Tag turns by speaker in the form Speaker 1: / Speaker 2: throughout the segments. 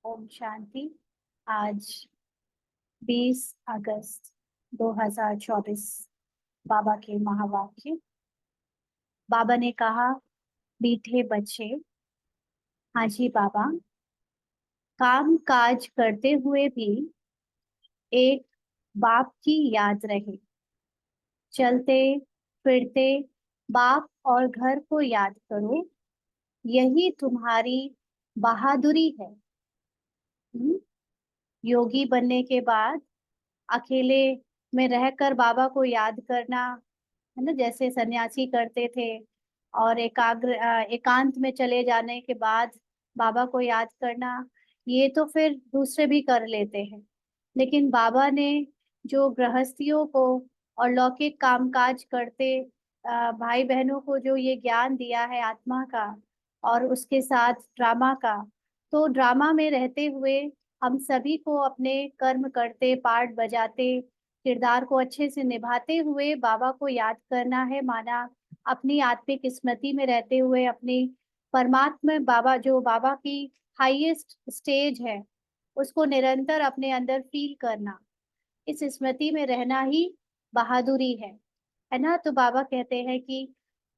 Speaker 1: ओम शांति। आज 20 अगस्त 2024। बाबा के महावाक्य। बाबा ने कहा, मीठे बच्चे, हाँ जी बाबा, काम काज करते हुए भी एक बाप की याद रहे। चलते फिरते बाप और घर को याद करो, यही तुम्हारी बहादुरी है। हम्म? योगी बनने के बाद अकेले में रहकर बाबा को याद करना, है ना, जैसे सन्यासी करते थे। और एकांत में चले जाने के बाद बाबा को याद करना, ये तो फिर दूसरे भी कर लेते हैं। लेकिन बाबा ने जो गृहस्थियों को और लौकिक कामकाज करते भाई बहनों को जो ये ज्ञान दिया है आत्मा का, और उसके साथ ड्रामा का, तो ड्रामा में रहते हुए हम सभी को अपने कर्म करते, पार्ट बजाते, किरदार को अच्छे से निभाते हुए बाबा को याद करना है। माना अपनी आत्मिक स्मृति में रहते हुए अपनी परमात्मा बाबा, जो बाबा की हाईएस्ट स्टेज है, उसको निरंतर अपने अंदर फील करना, इस स्मृति में रहना ही बहादुरी है ना। तो बाबा कहते हैं कि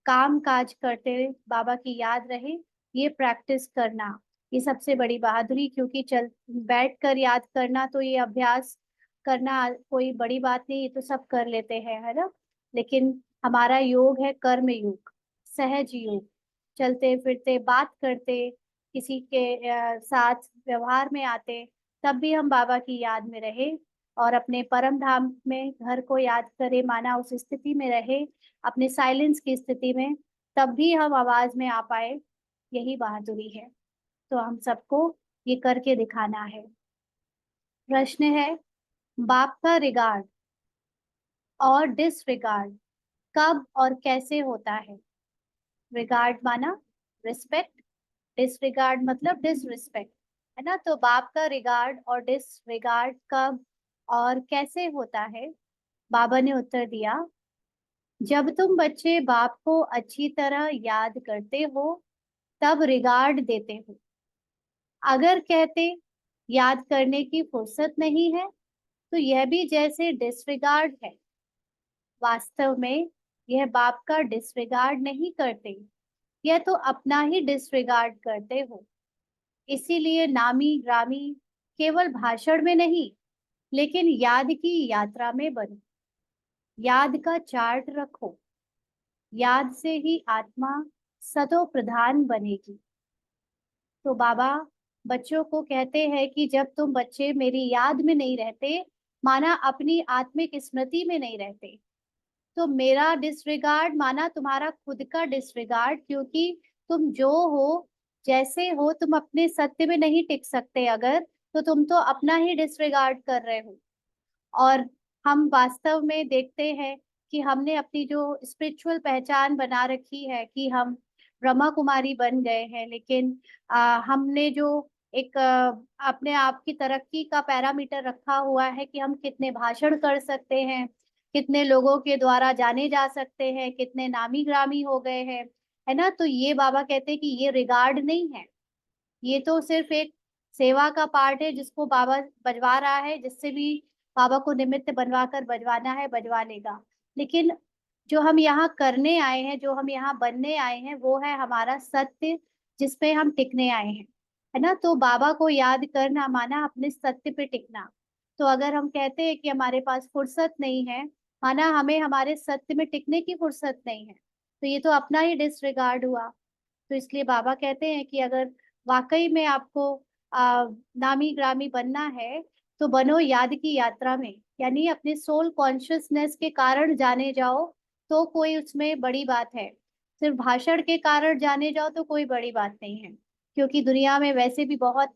Speaker 1: काम काज करते हुए बाबा की याद रहे, ये प्रैक्टिस करना, ये सबसे बड़ी बहादुरी। क्योंकि चल बैठ कर याद करना, तो ये अभ्यास करना कोई बड़ी बात नहीं, ये तो सब कर लेते हैं, है ना। लेकिन हमारा योग है कर्म योग, सहज योग। चलते फिरते बात करते, किसी के साथ व्यवहार में आते, तब भी हम बाबा की याद में रहे और अपने परम धाम में घर को याद करे, माना उस स्थिति में रहे, अपने साइलेंस की स्थिति में, तब भी हम आवाज में आ पाए, यही बहादुरी है। तो हम सबको ये करके दिखाना है। प्रश्न है, बाप का रिगार्ड और डिसरिगार्ड कब और कैसे होता है? रिगार्ड माना रिस्पेक्ट, डिसरिगार्ड मतलब डिसरिस्पेक्ट, है ना। तो बाप का रिगार्ड और डिसरिगार्ड कब और कैसे होता है? बाबा ने उत्तर दिया, जब तुम बच्चे बाप को अच्छी तरह याद करते हो, तब रिगार्ड देते हो। अगर कहते याद करने की फुर्सत नहीं है, तो यह भी जैसे डिसरिगार्ड है। वास्तव में यह बाप का डिसरिगार्ड नहीं करते, यह तो अपना ही डिसरिगार्ड करते हो। इसीलिए नामी ग्रामी केवल भाषण में नहीं, लेकिन याद की यात्रा में बनो। याद का चार्ट रखो, याद से ही आत्मा सतो प्रधान बनेगी। तो बाबा बच्चों को कहते हैं कि जब तुम बच्चे मेरी याद में नहीं रहते, माना अपनी आत्मिक स्मृति में नहीं रहते, तो मेरा डिसरिगार्ड माना तुम्हारा खुद का डिसरिगार्ड। क्योंकि तुम जो हो, जैसे हो, तुम अपने सत्य में नहीं टिक सकते अगर, तो तुम तो अपना ही डिसरिगार्ड कर रहे हो। और हम वास्तव में देखते हैं कि हमने अपनी जो स्पिरिचुअल पहचान बना रखी है कि हम ब्रह्मा कुमारी बन गए हैं, लेकिन हमने जो एक अपने आप की तरक्की का पैरामीटर रखा हुआ है कि हम कितने भाषण कर सकते हैं, कितने लोगों के द्वारा जाने जा सकते हैं, कितने नामी ग्रामी हो गए हैं, है ना। तो ये बाबा कहते हैं कि ये रिगार्ड नहीं है, ये तो सिर्फ एक सेवा का पार्ट है जिसको बाबा बजवा रहा है। जिससे भी बाबा को निमित्त बनवा कर बजवाना है, बजवा लेगा। लेकिन जो हम यहाँ करने आए हैं, जो हम यहाँ बनने आए हैं, वो है हमारा सत्य, जिसपे हम टिकने आए हैं, है ना। तो बाबा को याद करना माना अपने सत्य पे टिकना। तो अगर हम कहते हैं कि हमारे पास फुर्सत नहीं है, माना हमें हमारे सत्य में टिकने की फुर्सत नहीं है, तो ये तो अपना ही डिसरिगार्ड हुआ। तो इसलिए बाबा कहते हैं कि अगर वाकई में आपको नामी ग्रामी बनना है, तो बनो याद की यात्रा में, यानी अपने सोल कॉन्शियसनेस के कारण जाने जाओ, तो कोई उसमें बड़ी बात है। सिर्फ भाषण के कारण जाने जाओ तो कोई बड़ी बात नहीं है। क्योंकि दुनिया में वैसे भी बहुत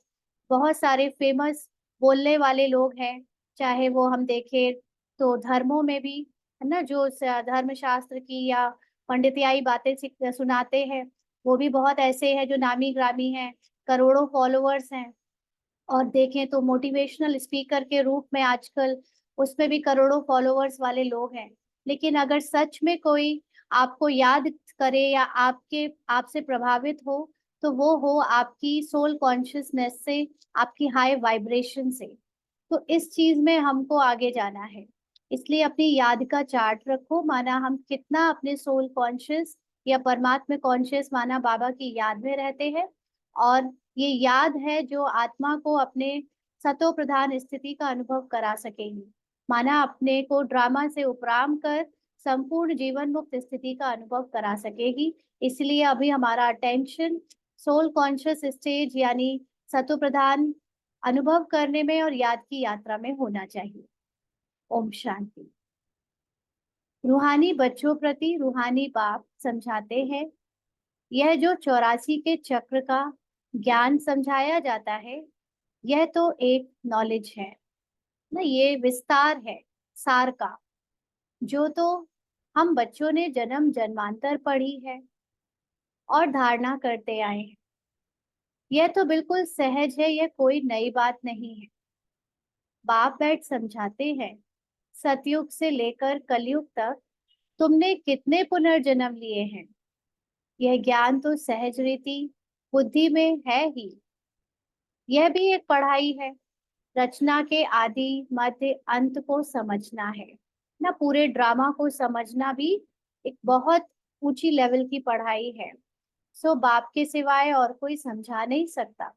Speaker 1: बहुत सारे फेमस बोलने वाले लोग हैं। चाहे वो हम देखें तो धर्मों में भी, है ना, जो धर्म शास्त्र की या पंडितियाई बातें सुनाते हैं, वो भी बहुत ऐसे हैं जो नामी ग्रामी हैं, करोड़ों फॉलोअर्स हैं। और देखें तो मोटिवेशनल स्पीकर के रूप में आजकल उसमें भी करोड़ों फॉलोअर्स वाले लोग हैं। लेकिन अगर सच में कोई आपको याद करे या आपके आपसे प्रभावित हो, तो वो हो आपकी सोल कॉन्शियसनेस से, आपकी हाई वाइब्रेशन से। तो इस चीज में हमको आगे जाना है। इसलिए अपनी याद का चार्ट रखो, माना हम कितना अपने सोल कॉन्शियस या परमात्मा कॉन्शियस माना बाबा की याद में रहते हैं। और ये याद है जो आत्मा को अपने सतो प्रधान स्थिति का अनुभव करा सकेगी, माना अपने को ड्रामा से उपराम कर संपूर्ण जीवन मुक्त स्थिति का अनुभव करा सकेगी। इसलिए अभी हमारा अटेंशन सोल कॉन्शियस स्टेज यानी सतो प्रधान अनुभव करने में और याद की यात्रा में होना चाहिए। ओम शांति। रूहानी बच्चों प्रति रूहानी बाप समझाते हैं, यह जो 84 के चक्र का ज्ञान समझाया जाता है, यह तो एक नॉलेज है ना, ये विस्तार है सार का, जो तो हम बच्चों ने जन्म जन्मांतर पढ़ी है और धारणा करते आए हैं। यह तो बिल्कुल सहज है, यह कोई नई बात नहीं है। बाप बैठ समझाते हैं, सतयुग से लेकर कलयुग तक तुमने कितने पुनर्जन्म लिए हैं, यह ज्ञान तो सहज रीति बुद्धि में है ही। यह भी एक पढ़ाई है, रचना के आदि मध्य अंत को समझना है ना, पूरे ड्रामा को समझना भी एक बहुत ऊंची लेवल की पढ़ाई है। सो बाप के सिवाय और कोई समझा नहीं सकता।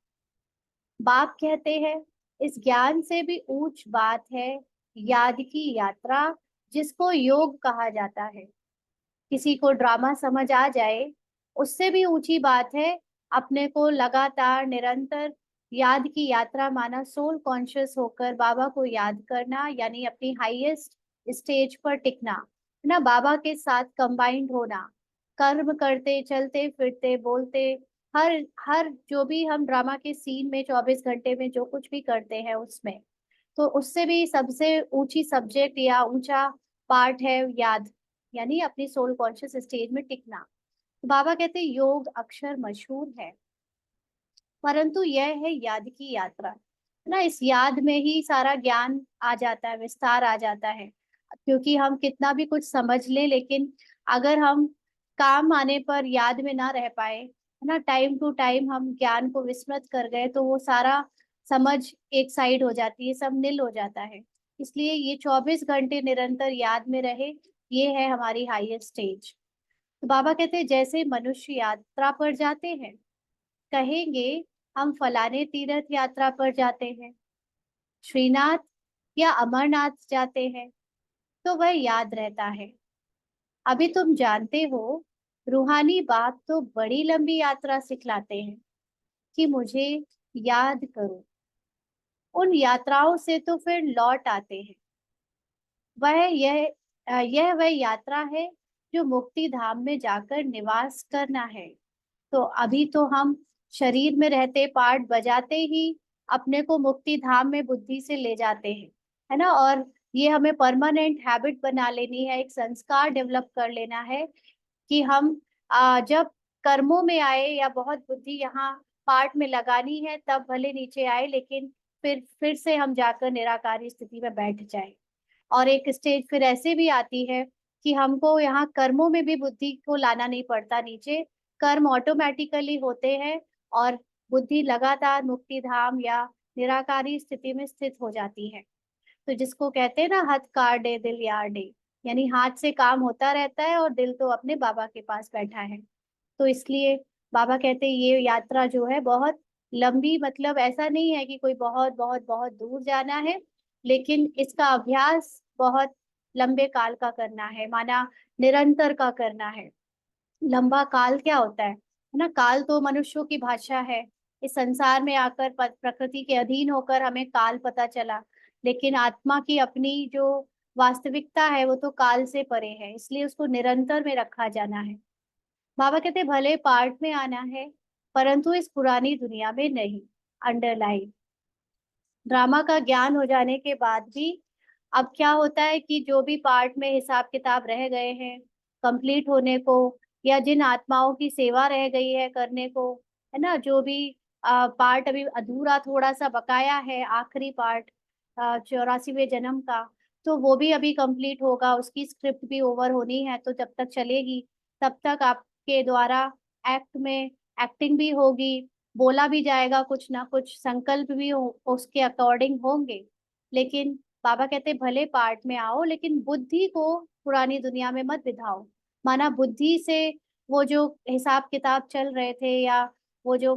Speaker 1: बाप कहते हैं, इस ज्ञान से भी ऊंच बात है याद की यात्रा, जिसको योग कहा जाता है। किसी को ड्रामा समझ आ जाए, उससे भी ऊंची बात है अपने को लगातार निरंतर याद की यात्रा माना सोल कॉन्शियस होकर बाबा को याद करना, यानी अपनी हाईएस्ट स्टेज पर टिकना है ना, बाबा के साथ कंबाइंड होना, कर्म करते चलते फिरते बोलते, हर हर जो भी हम ड्रामा के सीन में 24 घंटे में जो कुछ भी करते हैं उसमें, तो उससे भी सबसे ऊंची सब्जेक्ट या ऊंचा पार्ट है याद, यानी अपनी सोल कॉन्शियस स्टेज में टिकना। तो बाबा कहते हैं योग अक्षर मशहूर है, परंतु यह है याद की यात्रा है ना, इस याद में ही सारा ज्ञान आ जाता है, विस्तार आ जाता है। क्योंकि हम कितना भी कुछ समझ ले, लेकिन अगर हम काम आने पर याद में ना रह पाए है ना, टाइम टू टाइम हम ज्ञान को विस्मृत कर गए, तो वो सारा समझ एक साइड हो जाती है, सब नील हो जाता है। इसलिए ये 24 घंटे निरंतर याद में रहे, ये है हमारी हाईएस्ट स्टेज। तो बाबा कहते हैं जैसे मनुष्य यात्रा पर जाते हैं, कहेंगे हम फलाने तीर्थ यात्रा पर जाते हैं, श्रीनाथ या अमरनाथ जाते हैं, तो वह याद रहता है। अभी तुम जानते हो, रूहानी बाप तो बड़ी लंबी यात्रा सिखलाते हैं कि मुझे याद करो। उन यात्राओं से तो फिर लौट आते हैं। यह वह यात्रा है जो मुक्ति धाम में जाकर निवास करना है। तो अभी तो हम शरीर में रहते पार्ट बजाते ही अपने को मुक्ति धाम में बुद्धि से ले जाते हैं, है ना, और ये हमें परमानेंट हैबिट बना लेनी है, एक संस्कार डेवलप कर लेना है कि हम जब कर्मों में आए या बहुत बुद्धि यहाँ पार्ट में लगानी है तब भले नीचे आए, लेकिन फिर से हम जाकर निराकारी स्थिति में बैठ जाए। और एक स्टेज फिर ऐसे भी आती है कि हमको यहाँ कर्मों में भी बुद्धि को लाना नहीं पड़ता नीचे, कर्म ऑटोमेटिकली होते हैं और बुद्धि लगातार मुक्ति धाम या निराकारी स्थिति में स्थित हो जाती है। तो जिसको कहते हैं ना, हथ काट दे दिल यार दे, यानी हाथ से काम होता रहता है और दिल तो अपने बाबा के पास बैठा है। तो इसलिए बाबा कहते हैं ये यात्रा जो है बहुत लंबी, मतलब ऐसा नहीं है कि कोई बहुत बहुत बहुत दूर जाना है, लेकिन इसका अभ्यास बहुत लंबे काल का करना है, माना निरंतर का करना है। लंबा काल क्या होता है ना, काल तो मनुष्यों की भाषा है। इस संसार में आकर प्रकृति के अधीन होकर हमें काल पता चला, लेकिन आत्मा की अपनी जो वास्तविकता है वो तो काल से परे है, इसलिए उसको निरंतर में रखा जाना है। बाबा कहते भले पार्ट में आना है, परंतु इस पुरानी दुनिया में नहीं। अंडरलाइन, ड्रामा का ज्ञान हो जाने के बाद भी अब क्या होता है कि जो भी पार्ट में हिसाब किताब रह गए हैं कंप्लीट होने को, या जिन आत्माओं की सेवा रह गई है करने को, है ना, जो भी पार्ट अभी अधूरा थोड़ा सा बकाया है, आखिरी पार्ट 84वें जन्म का, तो वो भी अभी कंप्लीट होगा, उसकी स्क्रिप्ट भी ओवर होनी है, तो जब तक चलेगी तब तक आपके द्वारा एक्ट में एक्टिंग भी होगी, बोला भी जाएगा, कुछ ना कुछ संकल्प भी उसके अकॉर्डिंग होंगे। लेकिन बाबा कहते भले पार्ट में आओ, लेकिन बुद्धि को पुरानी दुनिया में मत बिठाओ। माना बुद्धि से वो जो हिसाब किताब चल रहे थे, या वो जो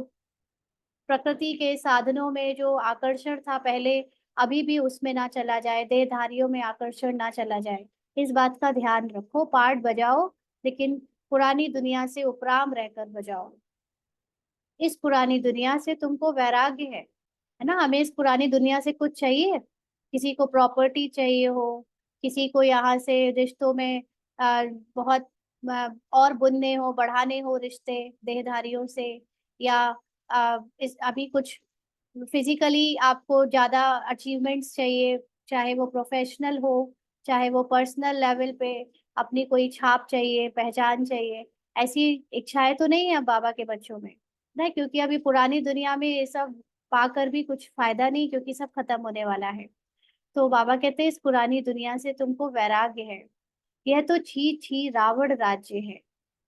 Speaker 1: प्रकृति के साधनों में जो आकर्षण था पहले, अभी भी उसमें ना चला जाए, देहधारियों में आकर्षण ना चला जाए। इस बात का ध्यान रखो, पार्ट बजाओ, लेकिन पुरानी दुनिया से उपराम रहकर बजाओ। इस पुरानी दुनिया से तुमको वैराग्य है ना। हमें इस पुरानी दुनिया से कुछ चाहिए, किसी को प्रॉपर्टी चाहिए हो, किसी को यहाँ से रिश्तों में बहुत और बुनने हो, बढ़ाने हो रिश्ते देहधारियों से, या इस अभी कुछ फिजिकली आपको ज्यादा अचीवमेंट्स चाहिए, चाहे वो प्रोफेशनल हो, चाहे वो पर्सनल लेवल पे अपनी कोई छाप चाहिए, पहचान चाहिए। ऐसी इच्छाएं तो नहीं है अब बाबा के बच्चों में ना, क्योंकि अभी पुरानी दुनिया में ये सब पाकर भी कुछ फायदा नहीं, क्योंकि सब खत्म होने वाला है। तो बाबा कहते हैं इस पुरानी दुनिया से तुमको वैराग्य है। यह तो छी छी रावण राज्य है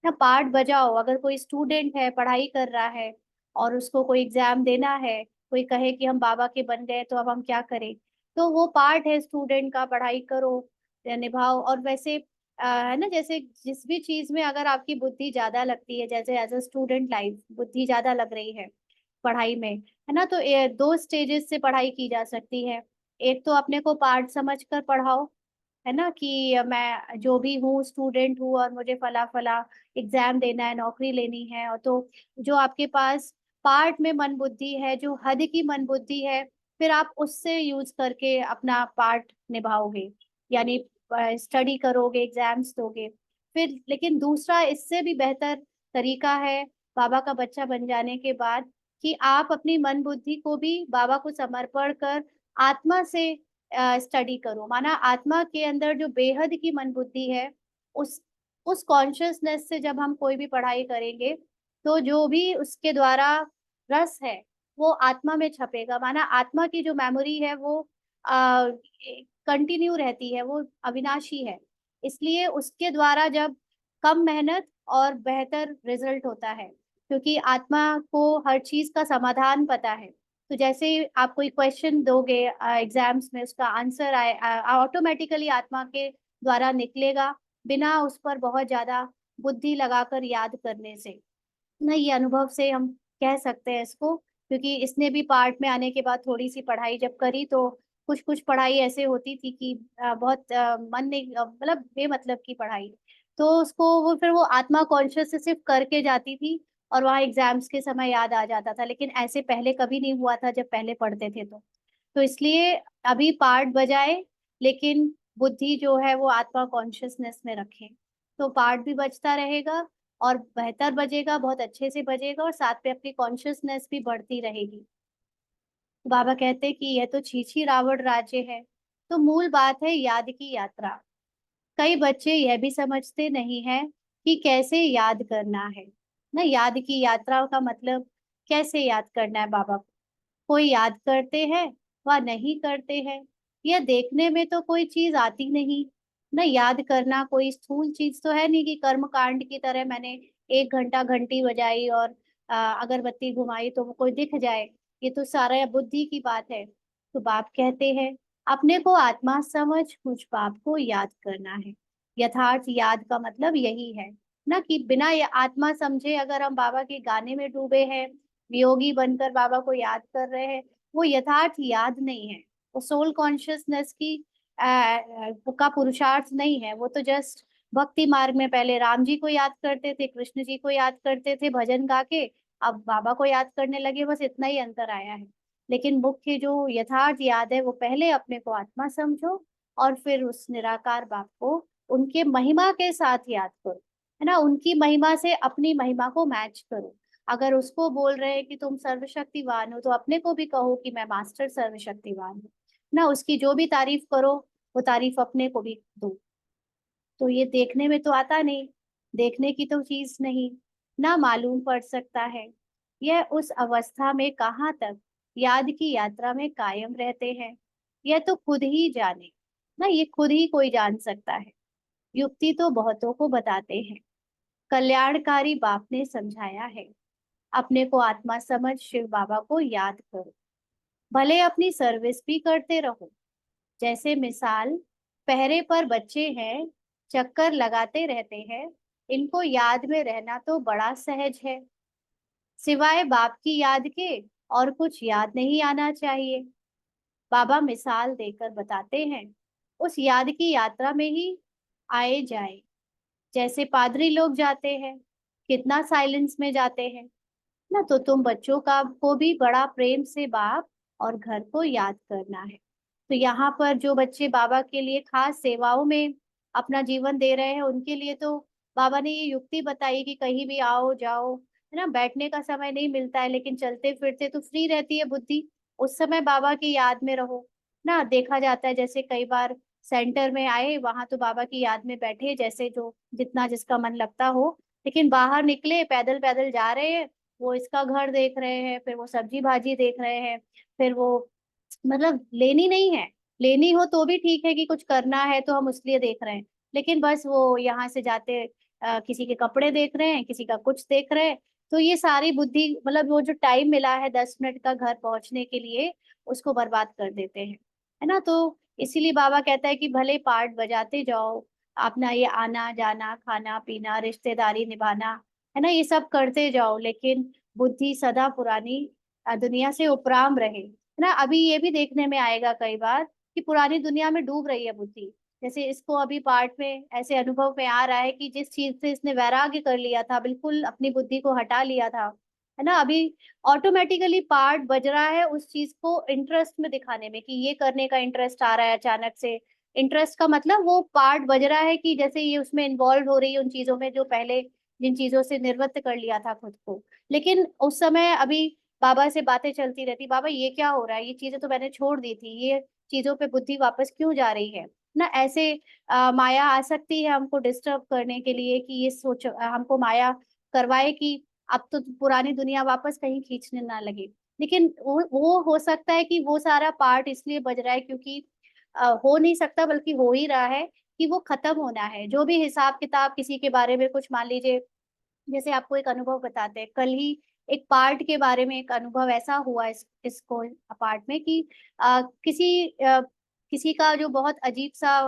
Speaker 1: ना। पाठ बजाओ। अगर कोई स्टूडेंट है, पढ़ाई कर रहा है, और उसको कोई एग्जाम देना है, कोई कहे कि हम बाबा के बन गए तो अब हम क्या करें, तो वो पार्ट है स्टूडेंट का, पढ़ाई करो या निभाओ। और वैसे है ना, जैसे जिस भी चीज में अगर आपकी बुद्धि ज्यादा लगती है, जैसे एज अ स्टूडेंट लाइफ बुद्धि ज्यादा लग रही है पढ़ाई में, है ना, तो दो स्टेजेस से पढ़ाई की जा सकती है। एक तो अपने को पार्ट समझ कर पढ़ाओ, है ना, कि मैं जो भी हूँ स्टूडेंट हूँ और मुझे फला फला एग्जाम देना है, नौकरी लेनी है। और तो जो आपके पास पार्ट में मन बुद्धि है, जो हद की मन बुद्धि है, फिर आप उससे यूज करके अपना पार्ट निभाओगे, यानी स्टडी करोगे, एग्जाम्स दोगे। फिर लेकिन दूसरा इससे भी बेहतर तरीका है बाबा का बच्चा बन जाने के बाद, कि आप अपनी मन बुद्धि को भी बाबा को समर्पण कर आत्मा से स्टडी करो। माना आत्मा के अंदर जो बेहद की मन बुद्धि है, उस उस कॉन्शियसनेस से जब हम कोई भी पढ़ाई करेंगे, तो जो भी उसके द्वारा रस है वो आत्मा में छपेगा। माना आत्मा की जो मेमोरी है वो कंटिन्यू रहती है, वो अविनाशी है। इसलिए उसके द्वारा जब कम मेहनत और बेहतर रिजल्ट होता है, क्योंकि आत्मा को हर चीज का समाधान पता है। तो जैसे ही आप कोई क्वेश्चन दोगे एग्जाम्स में, उसका आंसर आए ऑटोमेटिकली आत्मा के द्वारा निकलेगा, बिना उस पर बहुत ज्यादा बुद्धि लगाकर याद करने से ना। ये अनुभव से हम कह सकते हैं इसको, क्योंकि इसने भी पार्ट में आने के बाद थोड़ी सी पढ़ाई जब करी, तो कुछ कुछ पढ़ाई ऐसे होती थी कि बहुत मन नहीं, मतलब बेमतलब की पढ़ाई, तो उसको वो फिर वो आत्मा कॉन्शियस से सिर्फ करके जाती थी, और वहाँ एग्जाम्स के समय याद आ जाता था। लेकिन ऐसे पहले कभी नहीं हुआ था जब पहले पढ़ते थे। तो इसलिए अभी पार्ट बजाए, लेकिन बुद्धि जो है वो आत्मा कॉन्शियसनेस में रखें, तो पार्ट भी बजता रहेगा और बेहतर बजेगा, बहुत अच्छे से बजेगा, और साथ में अपनी कॉन्शियसनेस भी बढ़ती रहेगी। बाबा कहते हैं कि यह तो छीछी रावण राज्य है। तो मूल बात है याद की यात्रा। कई बच्चे यह भी समझते नहीं है कि कैसे याद करना है ना। याद की यात्रा का मतलब कैसे याद करना है बाबा को। कोई याद करते हैं व नहीं करते हैं, यह देखने में तो कोई चीज आती नहीं ना। याद करना कोई स्थूल चीज तो है नहीं कि कर्म कांड की तरह मैंने 1 घंटा घंटी बजाई और अगरबत्ती घुमाई तो वो कोई दिख जाए। ये तो सारा बुद्धि की बात है। तो बाप कहते हैं अपने को आत्मा समझ मुझ बाप को याद करना है। यथार्थ याद का मतलब यही है ना, कि बिना ये आत्मा समझे अगर हम बाबा के गाने में डूबे हैं, वियोगी बनकर बाबा को याद कर रहे हैं, वो यथार्थ याद नहीं है। वो सोल कॉन्शियसनेस की का पुरुषार्थ नहीं है। वो तो जस्ट भक्ति मार्ग में पहले राम जी को याद करते थे, कृष्ण जी को याद करते थे भजन गा के, अब बाबा को याद करने लगे, बस इतना ही अंतर आया है। लेकिन मुख्य जो यथार्थ याद है, वो पहले अपने को आत्मा समझो, और फिर उस निराकार बाप को उनके महिमा के साथ याद करो, है ना। उनकी महिमा से अपनी महिमा को मैच करो। अगर उसको बोल रहे हैं कि तुम सर्वशक्तिवान हो, तो अपने को भी कहो कि मैं मास्टर सर्वशक्तिवान हूँ ना। उसकी जो भी तारीफ करो, वो तारीफ अपने को भी दो। तो ये देखने में तो आता नहीं, देखने की तो चीज नहीं ना, मालूम पड़ सकता है। यह उस अवस्था में कहाँ तक याद की यात्रा में कायम रहते हैं, यह तो खुद ही जाने ना। ये खुद ही कोई जान सकता है। युक्ति तो बहुतों को बताते हैं, कल्याणकारी बाप ने समझाया है। अपने को आत्मा समझ शिव बाबा को याद करो। भले अपनी सर्विस भी करते रहो। जैसे मिसाल, पहरे पर बच्चे हैं, चक्कर लगाते रहते हैं, इनको याद में रहना तो बड़ा सहज है। सिवाय बाप की याद के और कुछ याद नहीं आना चाहिए। बाबा मिसाल देकर बताते हैं, उस याद की यात्रा में ही आए जाए। जैसे पादरी लोग जाते हैं, कितना साइलेंस में जाते हैं ना। तो तुम बच्चों का को भी बड़ा प्रेम से बाप और घर को याद करना है। तो यहाँ पर जो बच्चे बाबा के लिए खास सेवाओं में अपना जीवन दे रहे हैं, उनके लिए तो बाबा ने ये युक्ति बताई कि कहीं भी आओ जाओ, है ना, बैठने का समय नहीं मिलता है, लेकिन चलते फिरते तो फ्री रहती है बुद्धि। उस समय बाबा की याद में रहो ना। देखा जाता है जैसे कई बार सेंटर में आए, वहां तो बाबा की याद में बैठे, जैसे जो जितना जिसका मन लगता हो। लेकिन बाहर निकले, पैदल पैदल जा रहे हैं, वो इसका घर देख रहे हैं, फिर वो सब्जी भाजी देख रहे हैं, फिर वो मतलब लेनी नहीं है। लेनी हो तो भी ठीक है कि कुछ करना है तो हम उसलिए देख रहे हैं, लेकिन बस वो यहाँ से जाते किसी के कपड़े देख रहे हैं, किसी का कुछ देख रहे हैं। तो ये सारी बुद्धि, मतलब वो जो टाइम मिला है 10 मिनट का घर पहुंचने के लिए, उसको बर्बाद कर देते हैं, है ना। तो इसीलिए बाबा कहता है कि भले पार्ट बजाते जाओ, अपना ये आना जाना, खाना पीना, रिश्तेदारी निभाना, है ना, ये सब करते जाओ, लेकिन बुद्धि सदा पुरानी दुनिया से उपराम रहे, है ना। अभी ये भी देखने में आएगा कई बार कि पुरानी दुनिया में डूब रही है बुद्धि। जैसे इसको अभी पार्ट में ऐसे अनुभव में आ रहा है कि जिस चीज से इसने वैराग्य कर लिया था, बिल्कुल अपनी बुद्धि को हटा लिया था, है ना, अभी ऑटोमेटिकली पार्ट बज रहा है उस चीज को इंटरेस्ट में दिखाने में, कि ये करने का इंटरेस्ट आ रहा है अचानक से। इंटरेस्ट का मतलब वो पार्ट बज रहा है कि जैसे ये उसमें इन्वॉल्व हो रही है उन चीजों में जो पहले जिन चीजों से निर्वृत्त कर लिया था खुद को। लेकिन उस समय अभी बाबा से बातें चलती रहती, बाबा ये क्या हो रहा है, ये चीजें तो मैंने छोड़ दी थी, ये चीजों पे बुद्धि वापस क्यों जा रही है ना। ऐसे माया आ सकती है हमको डिस्टर्ब करने के लिए, कि ये सोच हमको माया करवाए कि अब तो पुरानी दुनिया वापस कहीं खींचने ना लगे। लेकिन वो हो सकता है कि वो सारा पार्ट इसलिए बज रहा है क्योंकि हो नहीं सकता, बल्कि हो ही रहा है कि वो खत्म होना है। जो भी हिसाब किताब किसी के बारे में कुछ मान लीजिए, जैसे आपको एक अनुभव बताते हैं, कल ही एक पार्ट के बारे में एक अनुभव ऐसा हुआ इसको पार्ट में कि किसी का जो बहुत अजीब सा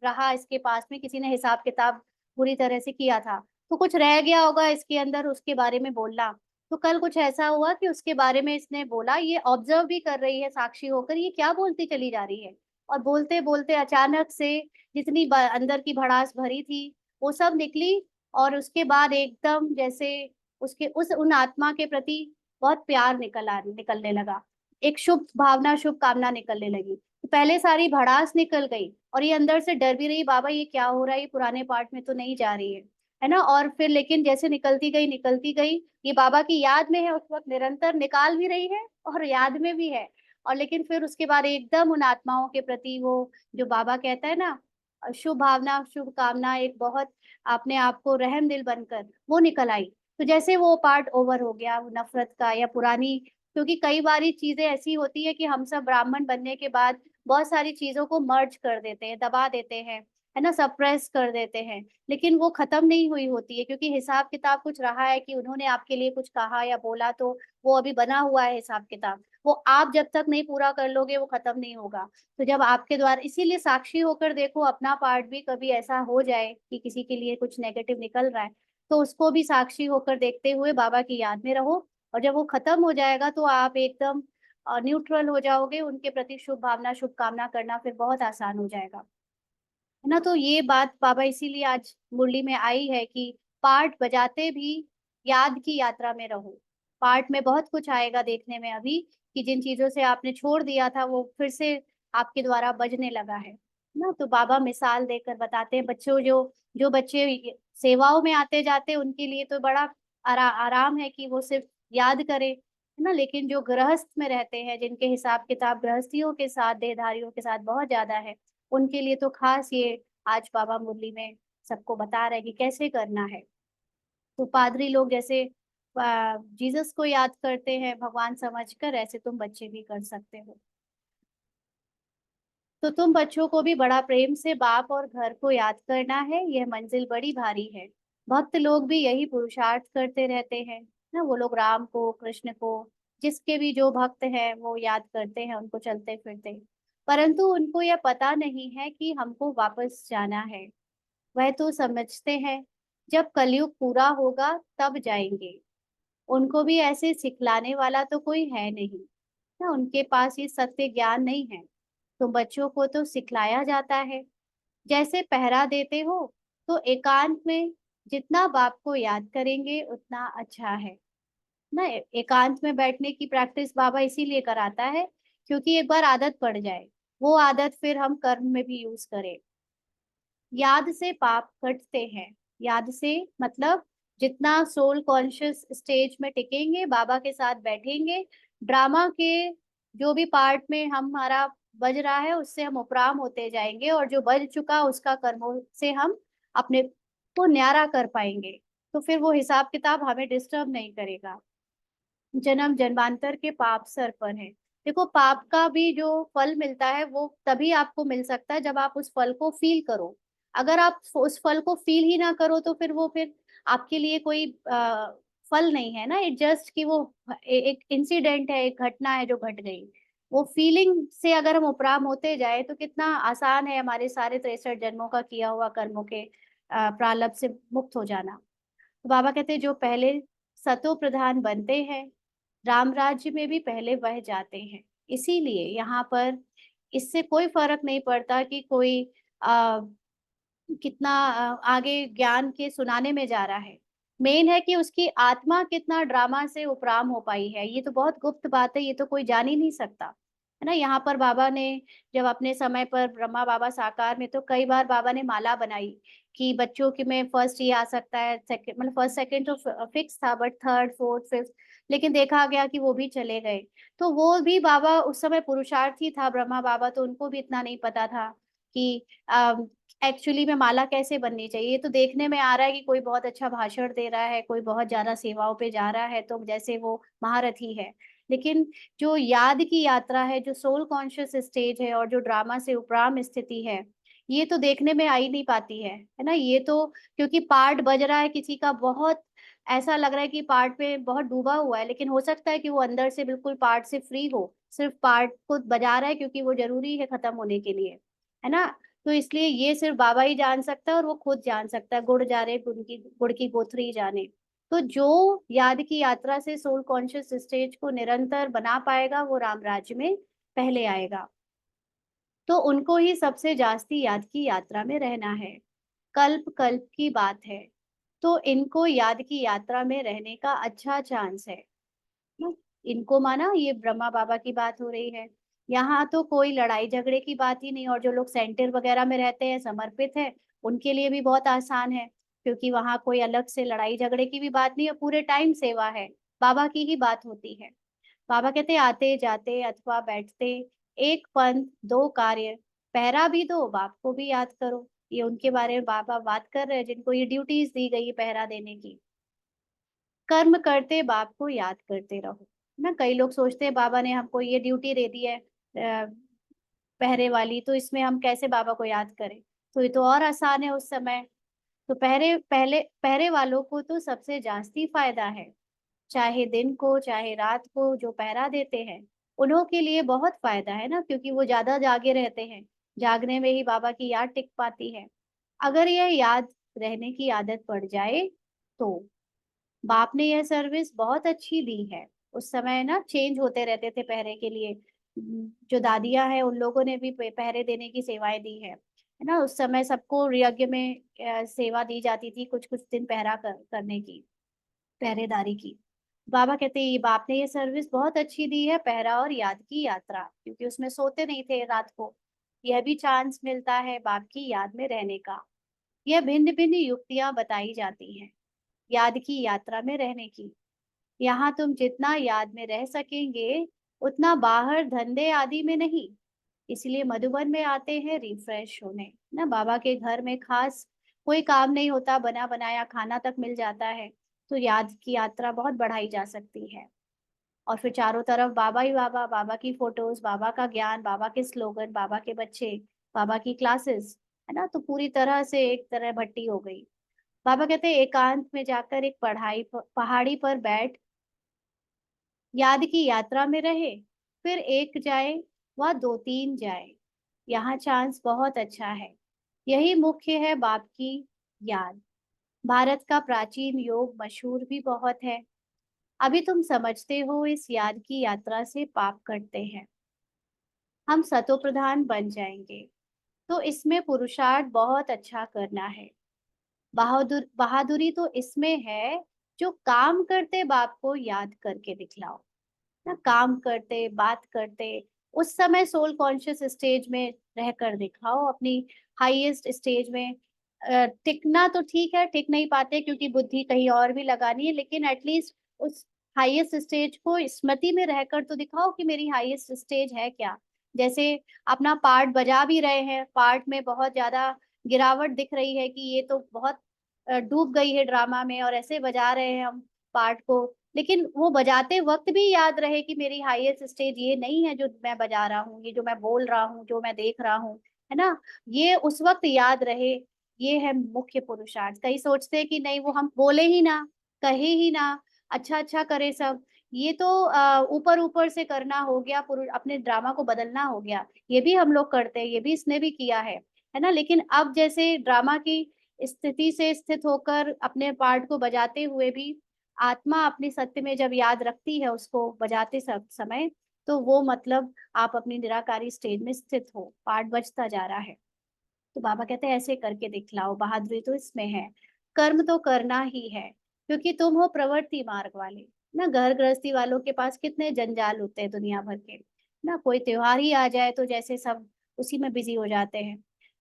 Speaker 1: रहा इसके पास में, किसी ने हिसाब किताब पूरी तरह से किया था, तो कुछ रह गया होगा इसके अंदर उसके बारे में बोलना। तो कल कुछ ऐसा हुआ कि उसके बारे में इसने बोला, ये ऑब्जर्व भी कर रही है साक्षी होकर, ये क्या बोलती चली जा रही है। और बोलते बोलते अचानक से जितनी अंदर की भड़ास भरी थी वो सब निकली। और उसके बाद एकदम जैसे उसके उस उन आत्मा के प्रति बहुत प्यार निकलने लगा, एक शुभ भावना, शुभ कामना निकलने लगी। तो पहले सारी भड़ास निकल गई, और ये अंदर से डर भी रही, बाबा ये क्या हो रहा है, ये पुराने पार्ट में तो नहीं जा रही है ना। और फिर लेकिन जैसे निकलती गई, ये बाबा की याद में है उस वक्त, निरंतर निकाल भी रही है और याद में भी है। और लेकिन फिर उसके बाद एकदम उन आत्माओं के प्रति वो, जो बाबा कहता है ना, शुभ भावना शुभ कामना, एक बहुत अपने आप को रहम दिल बनकर वो निकल आई। तो जैसे वो पार्ट ओवर हो गया वो नफरत का या पुरानी, क्योंकि कई बारी चीजें ऐसी होती है कि हम सब ब्राह्मण बनने के बाद बहुत सारी चीजों को मर्ज कर देते हैं, दबा देते हैं, है ना, सप्रेस कर देते हैं। लेकिन वो खत्म नहीं हुई होती है, क्योंकि हिसाब किताब कुछ रहा है कि उन्होंने आपके लिए कुछ कहा या बोला, तो वो अभी बना हुआ है हिसाब किताब। वो आप जब तक नहीं पूरा कर लोगे वो खत्म नहीं होगा। तो जब आपके द्वारा, इसीलिए साक्षी होकर देखो, अपना पार्ट भी कभी ऐसा हो जाए कि किसी के लिए कुछ नेगेटिव निकल रहा है, तो उसको भी साक्षी होकर देखते हुए बाबा की याद में रहो। और जब वो खत्म हो जाएगा तो आप एकदम न्यूट्रल हो जाओगे, उनके प्रति शुभ भावना शुभ कामना करना फिर बहुत आसान हो जाएगा, है ना। तो ये बात बाबा इसीलिए आज मुरली में आई है कि पार्ट बजाते भी याद की यात्रा में रहो। पार्ट में बहुत कुछ आएगा देखने में अभी, कि जिन चीजों से आपने छोड़ दिया था वो फिर से आपके द्वारा बजने लगा है ना। तो बाबा मिसाल देकर बताते हैं, बच्चों जो जो बच्चे सेवाओं में आते जाते उनके लिए तो बड़ा आराम है कि वो सिर्फ याद करे, है ना। लेकिन जो गृहस्थ में रहते हैं, जिनके हिसाब किताब गृहस्थियों के साथ, देहधारियों के साथ बहुत ज्यादा है, उनके लिए तो खास ये आज बाबा मुरली में सबको बता रहे हैं कि कैसे करना है। तो पादरी लोग जैसे जीसस को याद करते हैं भगवान समझकर, ऐसे तुम बच्चे भी कर सकते हो। तो तुम बच्चों को भी बड़ा प्रेम से बाप और घर को याद करना है, यह मंजिल बड़ी भारी है। भक्त लोग भी यही पुरुषार्थ करते रहते हैं। ना। वो लोग राम को, कृष्ण को, जिसके भी जो भक्त हैं वो याद करते हैं उनको चलते फिरते, परंतु उनको यह पता नहीं है कि हमको वापस जाना है। वह तो समझते हैं जब कलयुग पूरा होगा तब जाएंगे। उनको भी ऐसे सिखलाने वाला तो कोई है नहीं ना, उनके पास ये सत्य ज्ञान नहीं है। तो बच्चों को तो सिखलाया जाता है। जैसे पहरा देते हो तो एकांत में जितना बाप को याद करेंगे उतना अच्छा है ना। एकांत में बैठने की प्रैक्टिस बाबा इसीलिए कराता है क्योंकि एक बार आदत पड़ जाए, वो आदत फिर हम कर्म में भी यूज करें। याद से पाप कटते हैं। याद से मतलब जितना सोल कॉन्शियस स्टेज में टिकेंगे, बाबा के साथ बैठेंगे, ड्रामा के जो भी पार्ट में हमारा बज रहा है उससे हम उपराम होते जाएंगे, और जो बज चुका उसका कर्मों से हम अपने को न्यारा कर पाएंगे। तो फिर वो हिसाब किताब हमें डिस्टर्ब नहीं करेगा। जन्म जन्मांतर के पाप सर पर है। देखो, पाप का भी जो फल मिलता है वो तभी आपको मिल सकता है जब आप उस फल को फील करो। अगर आप उस फल को फील ही ना करो तो फिर वो फिर आपके लिए कोई फल नहीं है ना। इट जस्ट कि वो एक इंसिडेंट है, एक घटना है जो घट गई। वो फीलिंग से अगर हम उपराम होते जाए तो कितना आसान है हमारे सारे 63 जन्मों का किया हुआ कर्मों के प्रारब्ध से मुक्त हो जाना। तो बाबा कहते हैं जो पहले सतो प्रधान बनते हैं, राम राज्य में भी पहले वह जाते हैं। इसीलिए यहाँ पर इससे कोई फर्क नहीं पड़ता कि कोई आ, कितना आगे ज्ञान के सुनाने में जा रहा है। मेन है कि उसकी आत्मा कितना ड्रामा से उपराम हो पाई है। ये तो बहुत गुप्त बात है, ये तो कोई जान ही नहीं सकता, है ना। यहाँ पर बाबा ने जब अपने समय पर ब्रह्मा बाबा साकार में, तो कई बार बाबा ने माला बनाई कि बच्चों के में फर्स्ट ये आ सकता है, सेकंड मतलब फर्स्ट सेकंड तो फिक्स था, बट थर्ड फोर्थ फिफ्थ, लेकिन देखा गया कि वो भी चले गए। तो वो भी बाबा उस समय पुरुषार्थी था ब्रह्मा बाबा, तो उनको भी इतना नहीं पता था कि एक्चुअली में माला कैसे बननी चाहिए। ये तो देखने में आ रहा है कि कोई बहुत अच्छा भाषण दे रहा है, कोई बहुत ज्यादा सेवाओं पे जा रहा है, तो जैसे वो महारथी है। लेकिन जो याद की यात्रा है, जो सोल कॉन्शियस स्टेज है, और जो ड्रामा से उपराम स्थिति है, ये तो देखने में आ ही नहीं पाती है ना। ये तो क्योंकि पार्ट बज रहा है किसी का, बहुत ऐसा लग रहा है कि पार्ट पे बहुत डूबा हुआ है, लेकिन हो सकता है कि वो अंदर से बिल्कुल पार्ट से फ्री हो, सिर्फ पार्ट को बजा रहा है क्योंकि वो जरूरी है खत्म होने के लिए, है ना। तो इसलिए ये सिर्फ बाबा ही जान सकता है, और वो खुद जान सकता है। गुड़ जा रहे गुड़ की गोथरी जाने। तो जो याद की यात्रा से सोल कॉन्शियस स्टेज को निरंतर बना पाएगा वो राम राज्य में पहले आएगा। तो उनको ही सबसे जास्ती याद की यात्रा में रहना है। कल्प कल्प की बात है, तो इनको याद की यात्रा में रहने का अच्छा चांस है ना। इनको माना ये ब्रह्मा बाबा की बात हो रही है। यहाँ तो कोई लड़ाई झगड़े की बात ही नहीं, और जो लोग सेंटर वगैरह में रहते हैं, समर्पित है, उनके लिए भी बहुत आसान है, क्योंकि वहां कोई अलग से लड़ाई झगड़े की भी बात नहीं है, पूरे टाइम सेवा है, बाबा की ही बात होती है। बाबा कहते आते जाते अथवा बैठते, एक पंथ दो कार्य, पहरा भी दो बाप को भी याद करो। ये उनके बारे में बाबा बात कर रहे हैं जिनको ये ड्यूटीज दी गई है पहरा देने की। कर्म करते बाप को याद करते रहो ना। कई लोग सोचते हैं बाबा ने हमको ये ड्यूटी दे दी है पहरे वाली, तो इसमें हम कैसे बाबा को याद करें। तो ये तो और आसान है उस समय। तो पहरे वालों को तो सबसे जास्ती फायदा है, चाहे दिन को चाहे रात को जो पहरा देते हैं, उन्हों के लिए बहुत फायदा है ना, क्योंकि वो ज्यादा जागे रहते हैं। जागने में ही बाबा की याद टिक पाती है। अगर यह याद रहने की आदत पड़ जाए तो बाप ने यह सर्विस बहुत अच्छी दी है। उस समय ना चेंज होते रहते थे पहरे के लिए। जो दादियां हैं उन लोगों ने भी पहरे देने की सेवाएं दी है ना। उस समय सबको यज्ञ में सेवा दी जाती थी, कुछ कुछ दिन पहरा करने की, पहरेदारी की। बाबा कहते हैं ये बाप ने ये सर्विस बहुत अच्छी दी है, पहरा और याद की यात्रा, क्योंकि उसमें सोते नहीं थे रात को। यह भी चांस मिलता है बाप की याद में रहने का। यह भिन्न भिन्न युक्तियां बताई जाती हैं याद की यात्रा में रहने की। यहाँ तुम जितना याद में रह सकेंगे उतना बाहर धंधे आदि में नहीं। इसलिए मधुबन में आते हैं रिफ्रेश होने ना। बाबा के घर में खास कोई काम नहीं होता, बना बनाया खाना तक मिल जाता है। तो याद की यात्रा बहुत बढ़ाई जा सकती है। और फिर चारों तरफ बाबा ही बाबा, बाबा की फोटोज, बाबा का ज्ञान, बाबा के स्लोगन, बाबा के बच्चे, बाबा की क्लासेस, है ना। तो पूरी तरह से एक तरह भट्टी हो गई। बाबा कहते हैं एकांत में जाकर एक पहाड़ी पर बैठ याद की यात्रा में रहे, फिर एक जाए व दो तीन जाए, यहाँ चांस बहुत अच्छा है। यही मुख्य है बाप की याद। भारत का प्राचीन योग मशहूर भी बहुत है। अभी तुम समझते हो इस याद की यात्रा से पाप कटते हैं, हम सतो प्रधान बन जाएंगे। तो इसमें पुरुषार्थ बहुत अच्छा करना है। बहादुरी तो इसमें है जो काम करते बाप को याद करके दिखलाओ। ना काम करते बात करते उस समय सोल कॉन्शियस स्टेज में रहकर दिखाओ, अपनी हाईएस्ट स्टेज में। टिकना तो ठीक है, टिक नहीं पाते क्योंकि बुद्धि कहीं और भी लगानी है, लेकिन एटलीस्ट उस हाईएस्ट स्टेज को स्मृति में रहकर तो दिखाओ कि मेरी हाईएस्ट स्टेज है क्या। जैसे अपना पार्ट बजा भी रहे हैं, पार्ट में बहुत ज्यादा गिरावट दिख रही है कि ये तो बहुत डूब गई है ड्रामा में, और ऐसे बजा रहे हैं हम पार्ट को, लेकिन वो बजाते वक्त भी याद रहे कि मेरी हाईएस्ट स्टेज ये नहीं है जो मैं बजा रहा हूँ, ये जो मैं बोल रहा हूँ, जो मैं देख रहा हूँ, है ना। ये उस वक्त याद रहे। ये है मुख्य पुरुषार्थ। कई सोचते हैं कि नहीं वो हम बोले ही ना, कहे ही ना, अच्छा अच्छा करे सब। ये तो ऊपर ऊपर से करना हो गया, पुरुष अपने ड्रामा को बदलना हो गया। ये भी हम लोग करते हैं, ये भी इसने भी किया है ना। लेकिन अब जैसे ड्रामा की स्थिति से स्थित होकर अपने पार्ट को बजाते हुए भी आत्मा अपनी सत्य में जब याद रखती है उसको बजाते समय, तो वो मतलब आप अपनी निराकारी स्टेज में स्थित हो, पार्ट बजता जा रहा है। तो बाबा कहते हैं ऐसे करके दिखलाओ, बहादुरी तो इसमें है। कर्म तो करना ही है, क्योंकि तुम हो प्रवृत्ति मार्ग वाले। ना घर गृहस्थी वालों के पास कितने जंजाल होते हैं दुनिया भर के। ना कोई त्योहार ही आ जाए तो जैसे सब उसी में बिजी हो जाते हैं।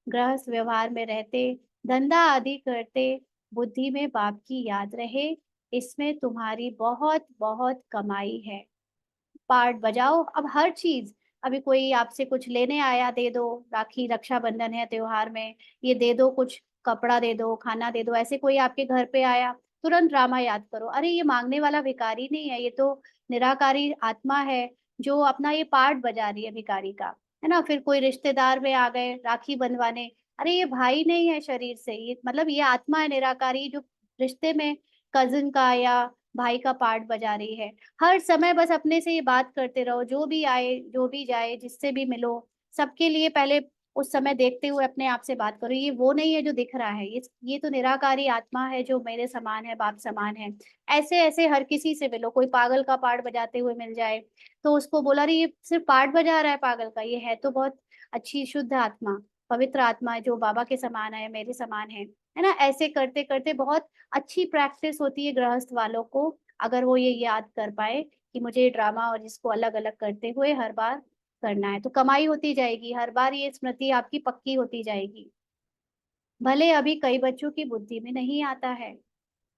Speaker 1: गृहस्थ व्यवहार में रहते, धंधा आदि करते, बुद्धि में बाप की याद रहे, इसमें तुम्हारी बहुत बहुत कमाई है। पार्ट बजाओ। अब हर चीज, अभी कोई आपसे कुछ लेने आया, दे दो। राखी रक्षाबंधन है त्योहार में, ये दे दो, कुछ कपड़ा दे दो, खाना दे दो। ऐसे कोई आपके घर पे आया, तुरंत ड्रामा याद करो, अरे ये मांगने वाला भिखारी नहीं है, ये तो निराकारी आत्मा है जो अपना ये पार्ट बजा रही है भिखारी का, है ना। फिर कोई रिश्तेदार में आ गए राखी बंधवाने, अरे ये भाई नहीं है शरीर से, ये मतलब ये आत्मा है निराकारी जो रिश्ते में कजिन का या भाई का पार्ट बजा रही है। हर समय बस अपने से ये बात करते रहो, जो भी आए जो भी जाए जिससे भी मिलो, सबके लिए पहले उस समय देखते हुए अपने आप से बात करो, ये वो नहीं है जो दिख रहा है, ये तो निराकारी आत्मा है जो मेरे समान है, बाप समान है। ऐसे ऐसे हर किसी से मिलो। कोई पागल का पार्ट बजाते हुए मिल जाए तो उसको बोला, रही ये सिर्फ पार्ट बजा रहा है पागल का, ये है तो बहुत अच्छी शुद्ध आत्मा, पवित्र आत्मा है जो बाबा के समान है, मेरे समान है ना। ऐसे करते करते बहुत अच्छी प्रैक्टिस होती है गृहस्थ वालों को, अगर वो ये याद कर पाए कि मुझे ये ड्रामा और इसको अलग अलग करते हुए हर बार करना है, तो कमाई होती जाएगी, हर बार ये स्मृति आपकी पक्की होती जाएगी। भले अभी कई बच्चों की बुद्धि में नहीं आता है।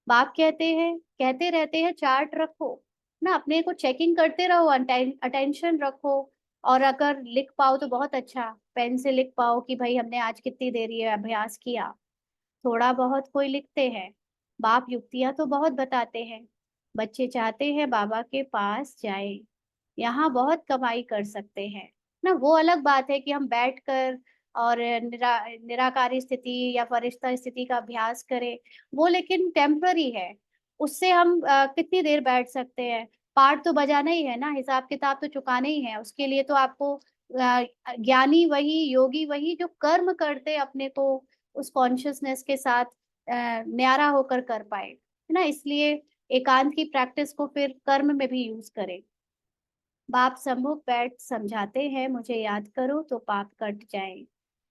Speaker 1: बाप कहते रहते हैं चार्ट रखो ना, अपने को चेकिंग करते रहो, अटेंशन रखो। और अगर लिख पाओ तो बहुत अच्छा, पेन से लिख पाओ कि भाई हमने आज कितनी देर ये अभ्यास किया। थोड़ा बहुत कोई लिखते हैं, बाप युक्तियां तो बहुत बताते हैं। बच्चे चाहते हैं बाबा के पास जाए, यहाँ बहुत कमाई कर सकते हैं ना। वो अलग बात है कि हम बैठकर और निराकारी स्थिति या फरिश्ता स्थिति का अभ्यास करें, वो लेकिन टेम्पररी है। उससे हम कितनी देर बैठ सकते हैं। पार्ट तो बजाना ही है ना, हिसाब किताब तो चुकाना ही है, उसके लिए तो आपको ज्ञानी वही, योगी वही जो कर्म करते अपने को उस कॉन्शियसनेस के साथ न्यारा होकर कर पाए, है ना। इसलिए एकांत की प्रैक्टिस को फिर कर्म में भी यूज करें। बाप सम्मुख बैठ समझाते हैं, मुझे याद करो तो पाप कट जाए,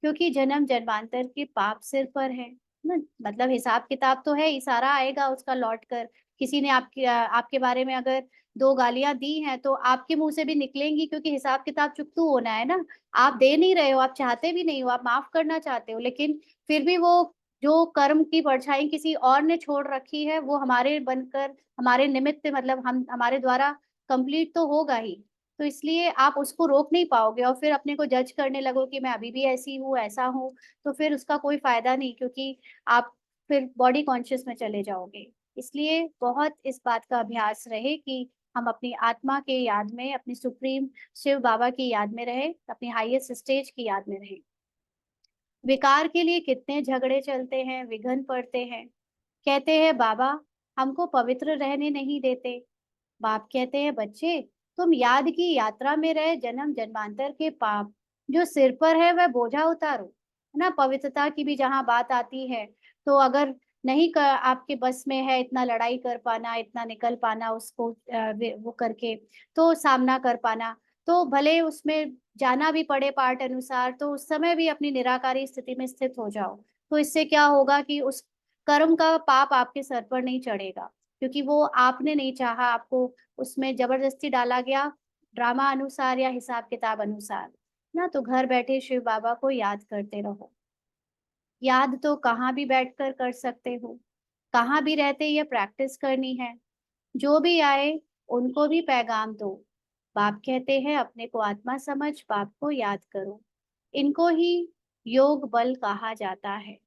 Speaker 1: क्योंकि जन्म जन्मांतर के पाप सिर पर है ना। मतलब हिसाब किताब तो है, इशारा आएगा उसका लौट कर। किसी ने आपके बारे में अगर दो गालियां दी हैं तो आपके मुंह से भी निकलेंगी, क्योंकि हिसाब किताब चुकतू होना है ना। आप दे नहीं रहे हो, आप चाहते भी नहीं हो, आप माफ करना चाहते हो, लेकिन फिर भी वो जो कर्म की परछाई किसी और ने छोड़ रखी है वो हमारे बनकर, हमारे निमित्त, मतलब हम हमारे द्वारा कंप्लीट तो होगा ही। तो इसलिए आप उसको रोक नहीं पाओगे और फिर अपने को जज करने लगो कि मैं अभी भी ऐसी हूँ, ऐसा हूँ, तो फिर उसका कोई फायदा नहीं, क्योंकि आप फिर बॉडी कॉन्शियस में चले जाओगे। इसलिए बहुत इस बात का अभ्यास रहे कि हम अपनी आत्मा के याद में, अपनी सुप्रीम शिव बाबा की याद में रहे, अपनी हाईएस्ट स्टेज की याद में रहे। विकार के लिए कितने झगड़े चलते हैं, विघन पड़ते हैं। कहते हैं बाबा हमको पवित्र रहने नहीं देते। बाप कहते हैं बच्चे तुम याद की यात्रा में रहे जन्म जन्मांतर के पाप जो सिर पर है वह बोझा उतारो, है ना। पवित्रता की भी जहाँ बात आती है, तो अगर नहीं कर, आपके बस में है इतना लड़ाई कर पाना, इतना निकल पाना उसको वो करके, तो सामना कर पाना, तो भले उसमें जाना भी पड़े पाठ अनुसार, तो उस समय भी अपनी निराकारी स्थिति में स्थित हो जाओ। तो इससे क्या होगा कि उस कर्म का पाप आपके सर पर नहीं चढ़ेगा, क्योंकि वो आपने नहीं चाहा, आपको उसमें जबरदस्ती डाला गया, ड्रामा अनुसार या हिसाब किताब अनुसार ना। तो घर बैठे शिव बाबा को याद करते रहो। याद तो कहाँ भी बैठकर कर सकते हो, कहाँ भी रहते ये प्रैक्टिस करनी है। जो भी आए उनको भी पैगाम दो। बाप कहते हैं अपने को आत्मा समझ बाप को याद करो। इनको ही योग बल कहा जाता है।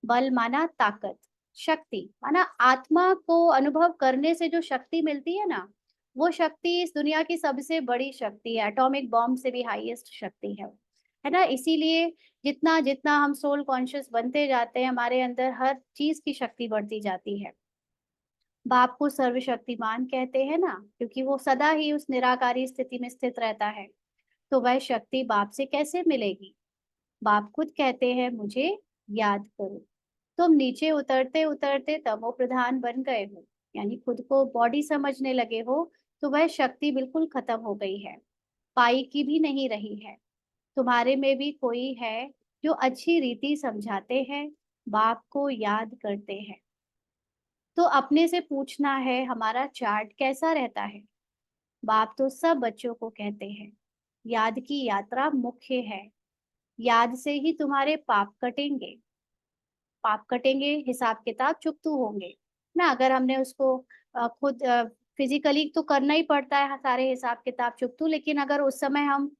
Speaker 1: बल माना ताकत, शक्ति माना आत्मा को अनुभव करने से जो शक्ति मिलती है ना, वो शक्ति इस दुनिया की सबसे बड़ी शक्ति है, एटॉमिक बॉम्ब से भी हाईएस्ट शक्ति है ना। इसीलिए जितना जितना हम सोल कॉन्शियस बनते जाते हैं, हमारे अंदर हर चीज की शक्ति बढ़ती जाती है। बाप को सर्वशक्तिमान कहते हैं ना, क्योंकि वो सदा ही उस निराकारी स्थिति में स्थित रहता है। तो वह शक्ति बाप से कैसे मिलेगी? बाप खुद कहते हैं मुझे याद करो। तुम नीचे उतरते उतरते तमो प्रधान बन गए हो, यानी खुद को बॉडी समझने लगे हो, तो वह शक्ति बिल्कुल खत्म हो गई है, पाई की भी नहीं रही है। तुम्हारे में भी कोई है जो अच्छी रीति समझाते हैं, बाप को याद करते हैं। तो अपने से पूछना है हमारा चार्ट कैसा रहता है। बाप तो सब बच्चों को कहते हैं याद की यात्रा मुख्य है। याद से ही तुम्हारे पाप कटेंगे, पाप कटेंगे, हिसाब किताब चुकतू होंगे ना। अगर हमने उसको खुद फिजिकली तो करना ही पड़ता है सारे हिसाब किताब चुकतू, लेकिन अगर उस समय हम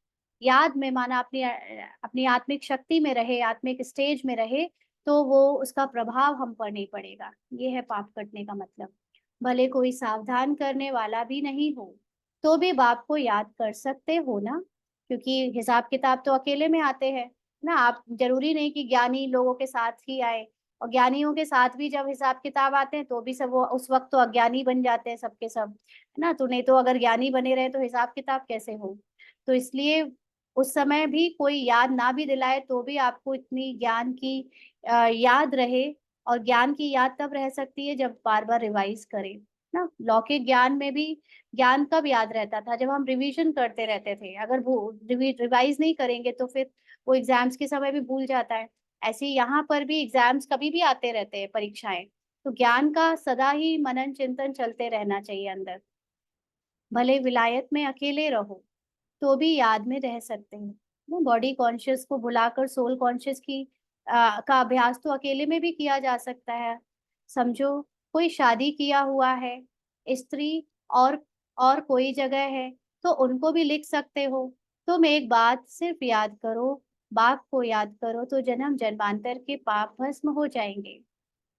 Speaker 1: याद में माना अपनी अपनी आत्मिक शक्ति में रहे, आत्मिक स्टेज में रहे, तो वो उसका प्रभाव हम पर नहीं पड़ेगा। ये है पाप कटने का मतलब। भले कोई सावधान करने वाला भी नहीं हो, तो भी बाप को याद कर सकते हो ना, क्योंकि हिसाब किताब तो अकेले में आते हैं ना। आप जरूरी नहीं कि ज्ञानी लोगों के साथ ही आए, और ज्ञानियों के साथ भी जब हिसाब किताब आते हैं तो भी सब वो उस वक्त तो अज्ञानी बन जाते हैं सबके सब, है ना। तो नहीं तो अगर ज्ञानी बने रहे तो हिसाब किताब कैसे हो। तो इसलिए उस समय भी कोई याद ना भी दिलाए तो भी आपको इतनी ज्ञान की याद रहे। और ज्ञान की याद तब रह सकती है जब बार बार रिवाइज करें ना। लौकिक ज्ञान में भी ज्ञान कब याद रहता था? जब हम रिवीजन करते रहते थे। अगर वो रिवाइज नहीं करेंगे तो फिर वो एग्जाम्स के समय भी भूल जाता है। ऐसे ही यहाँ पर भी एग्जाम्स कभी भी आते रहते हैं, परीक्षाएं। तो ज्ञान का सदा ही मनन चिंतन चलते रहना चाहिए अंदर। भले विलायत में अकेले रहो तो भी याद में रह सकते हैं। वो बॉडी कॉन्शियस को भुलाकर सोल कॉन्शियस की का अभ्यास तो अकेले में भी किया जा सकता है। समझो कोई शादी किया हुआ है स्त्री, और और कोई जगह है, तो उनको भी लिख सकते हो। तुम एक बात सिर्फ याद करो, बाप को याद करो, तो जन्म जन्मांतर के पाप भस्म हो जाएंगे।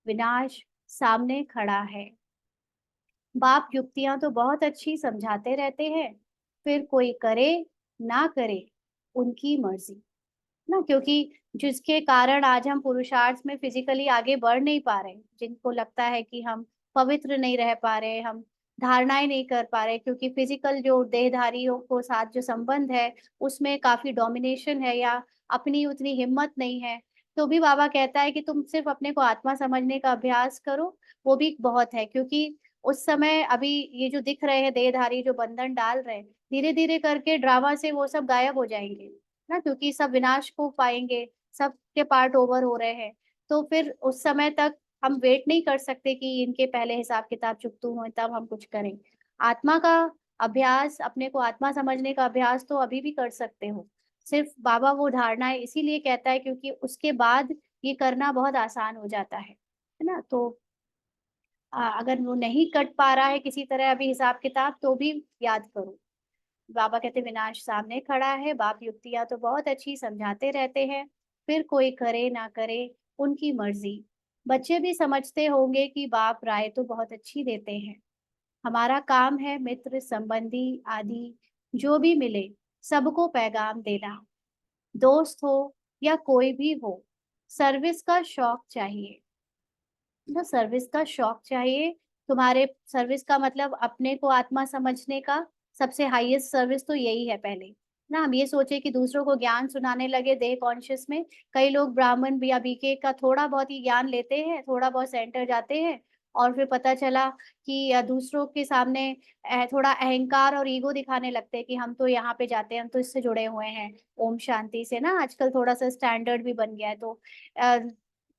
Speaker 1: विनाश सामने खड़ा है। बाप युक्तियां तो बहुत अच्छी समझाते रहते हैं, फिर कोई करे ना करे उनकी मर्जी ना। क्योंकि जिसके कारण आज हम पुरुषार्थ में फिजिकली आगे बढ़ नहीं पा रहे, जिनको लगता है कि हम पवित्र नहीं रह पा रहे, हम धारणाएं नहीं कर पा रहे, क्योंकि फिजिकल जो देहधारियों को साथ जो संबंध है उसमें काफी डोमिनेशन है, या अपनी उतनी हिम्मत नहीं है। तो भी बाबा कहता है कि तुम सिर्फ अपने को आत्मा समझने का अभ्यास करो, वो भी बहुत है। क्योंकि उस समय अभी ये जो दिख रहे हैं देहधारी जो बंधन डाल रहे हैं, धीरे धीरे करके ड्रामा से वो सब गायब हो जाएंगे ना, क्योंकि सब विनाश को पाएंगे, सबके पार्ट ओवर हो रहे हैं। तो फिर उस समय तक हम वेट नहीं कर सकते कि इनके पहले हिसाब किताब चुकतू हो तब हम कुछ करें। आत्मा का अभ्यास, अपने को आत्मा समझने का अभ्यास तो अभी भी कर सकते हो। सिर्फ बाबा वो धारणा है इसीलिए कहता है क्योंकि उसके बाद ये करना बहुत आसान हो जाता है ना। तो अगर वो नहीं कट पा रहा है किसी तरह अभी हिसाब किताब, तो भी याद करो। बाबा कहते विनाश सामने खड़ा है। बाप युक्तियां तो बहुत अच्छी समझाते रहते हैं, फिर कोई करे ना करे उनकी मर्जी। बच्चे भी समझते होंगे कि बाप राय तो बहुत अच्छी देते हैं। हमारा काम है मित्र संबंधी आदि जो भी मिले सबको पैगाम देना। दोस्त हो या कोई भी हो, सर्विस का शौक चाहिए। ना सर्विस का शौक चाहिए। तुम्हारे सर्विस का मतलब अपने को आत्मा समझने का सबसे हाईएस्ट सर्विस तो यही है पहले। ना हम ये सोचे कि दूसरों को ज्ञान सुनाने लगे देह कॉन्शियस में। कई लोग ब्राह्मण या बीके का थोड़ा बहुत ही ज्ञान लेते हैं, थोड़ा बहुत सेंटर जाते हैं और फिर पता चला कि दूसरों के सामने थोड़ा अहंकार और ईगो दिखाने लगते हैं कि हम तो यहाँ पे जाते हैं, हम तो इससे जुड़े हुए हैं ओम शांति से। ना आजकल थोड़ा सा स्टैंडर्ड भी बन गया है, तो अ,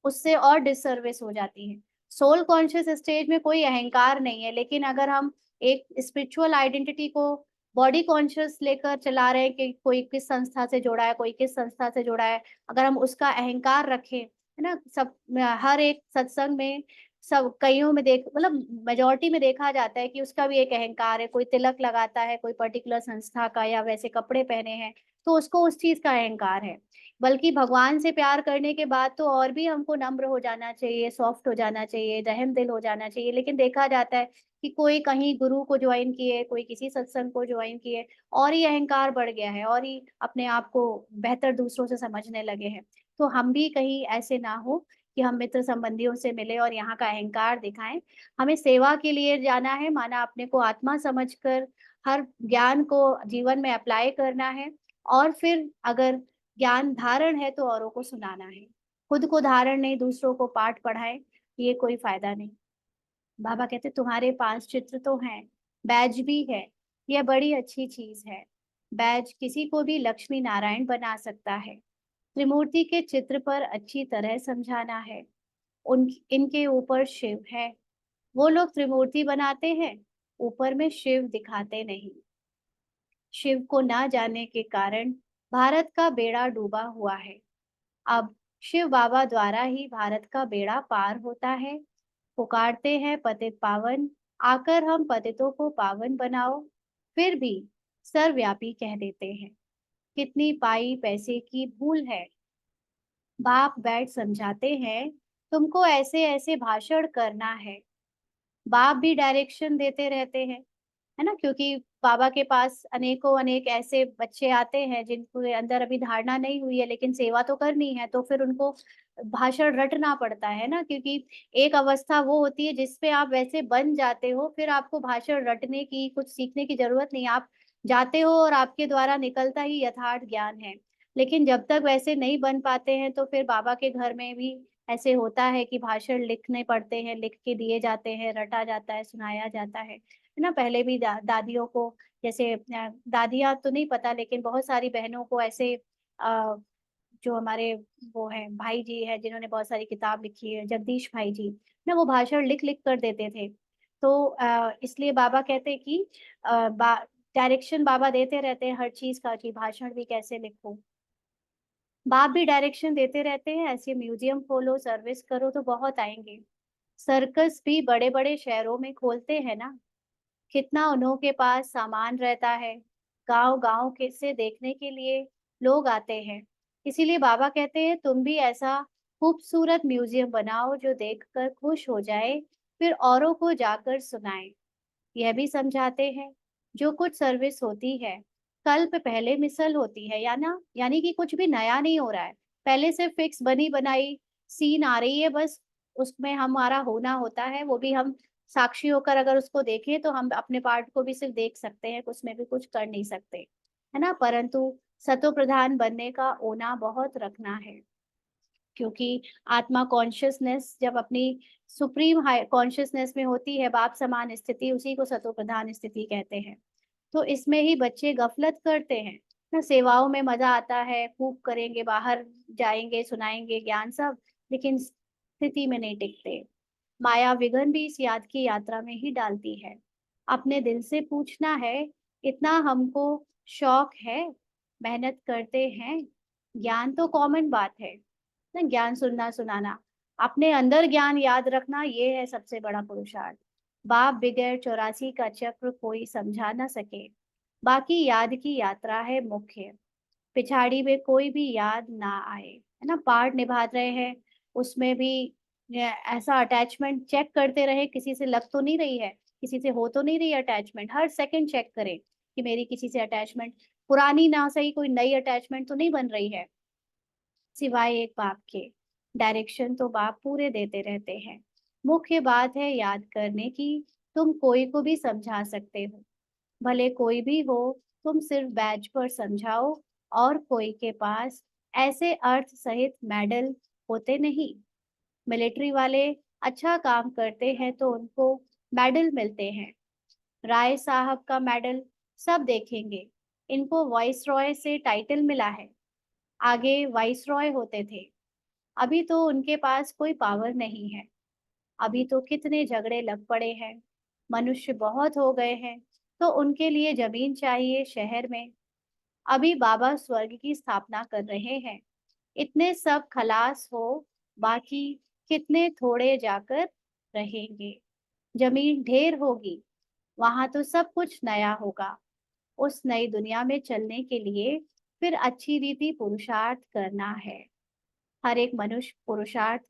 Speaker 1: उससे और डिससर्विस हो जाती है। सोल कॉन्शियस स्टेज में कोई अहंकार नहीं है, लेकिन अगर हम एक स्पिरिचुअल आइडेंटिटी को बॉडी कॉन्शियस लेकर चला रहे हैं कि कोई किस संस्था से जुड़ा है, कोई किस संस्था से जुड़ा है, अगर हम उसका अहंकार रखें, है ना। सब हर एक सत्संग में सब कईयों में देख मतलब मेजोरिटी में देखा जाता है कि उसका भी एक अहंकार है। कोई तिलक लगाता है कोई पर्टिकुलर संस्था का या वैसे कपड़े पहने हैं तो उसको उस चीज का अहंकार है। बल्कि भगवान से प्यार करने के बाद तो और भी हमको नम्र हो जाना चाहिए, सॉफ्ट हो जाना चाहिए, रहम दिल हो जाना चाहिए। लेकिन देखा जाता है कि कोई कहीं गुरु को ज्वाइन किए, कोई किसी सत्संग को ज्वाइन किए और ही अहंकार बढ़ गया है और ही अपने आप को बेहतर दूसरों से समझने लगे हैं। तो हम भी कहीं ऐसे ना हो कि हम मित्र संबंधियों से मिले और यहाँ का अहंकार दिखाएं। हमें सेवा के लिए जाना है, माना अपने को आत्मा समझकर हर ज्ञान को जीवन में अप्लाई करना है। और फिर अगर ज्ञान धारण है तो औरों को सुनाना है। खुद को धारण नहीं, दूसरों को पाठ पढ़ाए, ये कोई फायदा नहीं। बाबा कहते तुम्हारे पास चित्र तो हैं, बैज भी है, यह बड़ी अच्छी चीज है। बैज किसी को भी लक्ष्मी नारायण बना सकता है। त्रिमूर्ति के चित्र पर अच्छी तरह समझाना है। उन इनके ऊपर शिव है। वो लोग त्रिमूर्ति बनाते हैं, ऊपर में शिव दिखाते नहीं। शिव को ना जाने के कारण भारत का बेड़ा डूबा हुआ है। अब शिव बाबा द्वारा ही भारत का बेड़ा पार होता है। पुकारते हैं पतित पावन, आकर हम पतितों को पावन बनाओ। फिर भी सर्वव्यापी कह देते हैं, कितनी पाई पैसे की भूल है। बाप बैठ समझाते हैं, तुमको ऐसे ऐसे भाषण करना है। बाप भी डायरेक्शन देते रहते हैं, है ना। क्योंकि बाबा के पास अनेकों अनेक ऐसे बच्चे आते हैं जिनको अंदर अभी धारणा नहीं हुई है लेकिन सेवा तो करनी है, तो फिर उनको भाषण रटना पड़ता है ना। क्योंकि एक अवस्था वो होती है जिसपे आप वैसे बन जाते हो, फिर आपको भाषण रटने की कुछ सीखने की जरूरत नहीं, आप जाते हो और आपके द्वारा निकलता ही यथार्थ ज्ञान है। लेकिन जब तक वैसे नहीं बन पाते हैं तो फिर बाबा के घर में भी ऐसे होता है कि भाषण लिखने पड़ते हैं, लिख के दिए जाते हैं, रटा जाता है, सुनाया जाता है ना। पहले भी दादियों को जैसे दादियाँ तो नहीं पता लेकिन बहुत सारी बहनों को ऐसे जो हमारे वो है भाई जी है जिन्होंने बहुत सारी किताब लिखी है, जगदीश भाई जी ना, वो भाषण लिख लिख कर देते थे। तो इसलिए बाबा कहते हैं कि डायरेक्शन बाबा देते रहते हैं हर चीज का कि भाषण भी कैसे लिखो। बाप भी डायरेक्शन देते रहते हैं, ऐसे म्यूजियम खोलो, सर्विस करो तो बहुत आएंगे। सर्कस भी बड़े बड़े शहरों में खोलते हैं ना, कितना उन्हों के पास सामान रहता है। गांव गांव के से देखने के लिए लोग आते हैं। इसीलिए बाबा कहते हैं तुम भी ऐसा खूबसूरत म्यूजियम बनाओ जो देखकर खुश हो जाए, फिर औरों को जाकर सुनाए। यह भी समझाते हैं, जो कुछ सर्विस होती है कल्प पहले मिसल होती है, या ना, यानी कि कुछ भी नया नहीं हो रहा है। पहले से फिक्स बनी बनाई सीन आ रही है, बस उसमें हमारा होना होता है। वो भी हम साक्षी होकर अगर उसको देखें तो हम अपने पार्ट को भी सिर्फ देख सकते हैं, उसमें भी कुछ कर नहीं सकते, है ना। परंतु सतो प्रधान बनने का ओना बहुत रखना है। क्योंकि आत्मा कॉन्शियसनेस जब अपनी सुप्रीम हाई कॉन्शियसनेस में होती है, बाप समान स्थिति, उसी को सतो प्रधान स्थिति कहते हैं। तो इसमें ही बच्चे गफलत करते हैं ना। सेवाओं में मजा आता है, खूब करेंगे, बाहर जाएंगे, सुनाएंगे ज्ञान सब, लेकिन स्थिति में नहीं टिकते। माया विघन भी इस याद की यात्रा में ही डालती है। अपने दिल से पूछना है, इतना हमको शौक है, मेहनत करते हैं। ज्ञान तो कॉमन बात है ना, ज्ञान सुनना सुनाना, अपने अंदर ज्ञान याद रखना, ये है सबसे बड़ा पुरुषार्थ। बाप बिगैर 84 का चक्र कोई समझा ना सके। बाकी याद की यात्रा है मुख्य, पिछाड़ी में कोई भी याद ना आए, है ना। पार्ट निभा रहे हैं उसमें भी ऐसा अटैचमेंट चेक करते रहे, किसी से लग तो नहीं रही है, किसी से हो तो नहीं रही अटैचमेंट, हर सेकंड चेक करें कि मेरी किसी से अटैचमेंट पुरानी ना सही कोई नई अटैचमेंट तो नहीं बन रही है। सिवाय एक बाप के, डायरेक्शन तो बाप पूरे देते रहते हैं। मुख्य बात है याद करने की, तुम कोई को भी समझा सकते हो, भले कोई भी हो। तुम सिर्फ बैच पर समझाओ, और कोई के पास ऐसे अर्थ सहित मेडल होते नहीं। मिलिट्री वाले अच्छा काम करते हैं तो उनको मेडल मिलते हैं। राय साहब का मेडल सब देखेंगे। इनको वाइस रॉय से टाइटल मिला है। आगे वाइस रॉय होते थे। अभी तो उनके पास कोई पावर नहीं है। अभी तो कितने झगड़े लग पड़े हैं। मनुष्य बहुत हो गए हैं, तो उनके लिए जमीन चाहिए शहर में। अभी बाबा स्वर्ग की स्थापना कर रहे हैं। इतने सब खलास हो, बाकी कितने थोड़े जाकर रहेंगे। जमीन ढेर होगी, वहां तो सब कुछ नया होगा। उस नई दुनिया में चलने के लिए फिर अच्छी रीति पुरुषार्थ करना है। हर एक मनुष्य पुरुषार्थ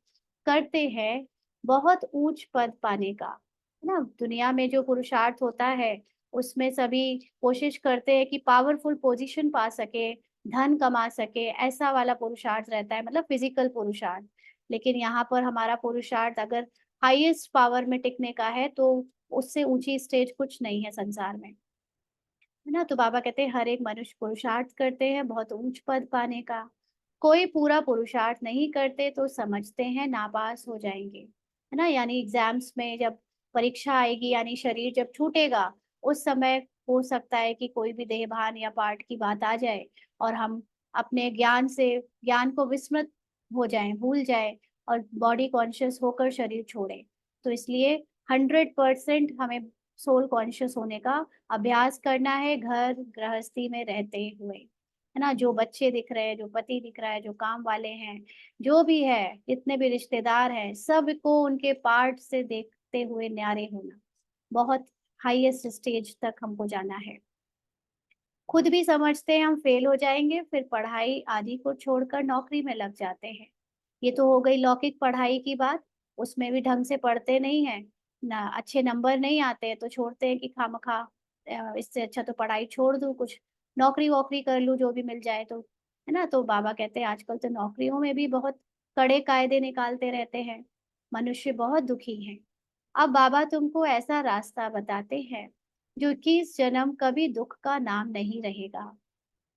Speaker 1: करते हैं बहुत ऊंच पद पाने का, है ना। दुनिया में जो पुरुषार्थ होता है उसमें सभी कोशिश करते हैं कि पावरफुल पोजीशन पा सके, धन कमा सके, ऐसा वाला पुरुषार्थ रहता है, मतलब फिजिकल पुरुषार्थ। लेकिन यहाँ पर हमारा पुरुषार्थ अगर हाईएस्ट पावर में टिकने का है तो उससे ऊंची स्टेज कुछ नहीं है संसार में, है ना। तो बाबा कहते हैं हर एक मनुष्य पुरुषार्थ करते हैं बहुत ऊंच पद पाने का। कोई पूरा पुरुषार्थ नहीं करते तो समझते हैं नापास हो जाएंगे, है ना। यानी एग्जाम्स में जब परीक्षा आएगी, यानी शरीर जब छूटेगा, उस समय हो सकता है कि कोई भी देहभान या पाठ की बात आ जाए और हम अपने ज्ञान को विस्मृत हो जाएं, भूल जाए, और बॉडी कॉन्शियस होकर शरीर छोड़े। तो इसलिए 100% हमें सोल कॉन्शियस होने का अभ्यास करना है, घर गृहस्थी में रहते हुए, है ना। जो बच्चे दिख रहे हैं, जो पति दिख रहा है, जो काम वाले हैं, जो भी है, जितने भी रिश्तेदार हैं, सबको उनके पार्ट से देखते हुए न्यारे होना। बहुत हाईएस्ट स्टेज तक हमको जाना है। खुद भी समझते हैं हम फेल हो जाएंगे, फिर पढ़ाई आदि को छोड़कर नौकरी में लग जाते हैं। ये तो हो गई लौकिक पढ़ाई की बात। उसमें भी ढंग से पढ़ते नहीं है ना, अच्छे नंबर नहीं आते हैं तो छोड़ते हैं कि खामखा, इससे अच्छा तो पढ़ाई छोड़ दूं, कुछ नौकरी वोकरी कर लूं जो भी मिल जाए तो, है ना। तो बाबा कहते हैं आजकल तो नौकरियों में भी बहुत कड़े कायदे निकालते रहते हैं। मनुष्य बहुत दुखी है। अब बाबा तुमको ऐसा रास्ता बताते हैं जो कि इस जन्म कभी दुख का नाम नहीं रहेगा।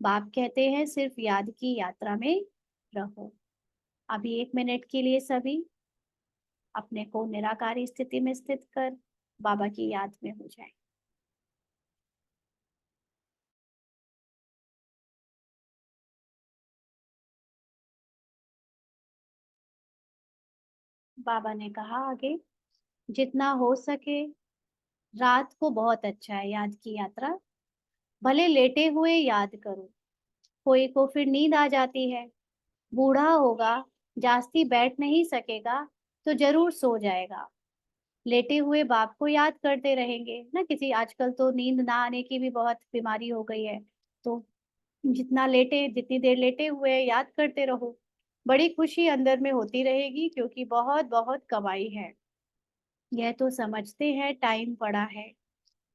Speaker 1: बाप कहते हैं सिर्फ याद की यात्रा में रहो। अभी 1 मिनट के लिए सभी अपने को निराकारी स्थिति में स्थित कर बाबा की याद में हो जाए। बाबा ने कहा आगे, जितना हो सके रात को बहुत अच्छा है याद की यात्रा। भले लेटे हुए याद करो, कोई को फिर नींद आ जाती है। बूढ़ा होगा, जास्ती बैठ नहीं सकेगा, तो जरूर सो जाएगा। लेटे हुए बाप को याद करते रहेंगे ना। किसी आजकल तो नींद ना आने की भी बहुत बीमारी हो गई है, तो जितनी देर लेटे हुए हैं, याद करते रहो। बड़ी खुशी अंदर में होती रहेगी, क्योंकि बहुत बहुत कमाई है। यह तो समझते हैं टाइम पड़ा है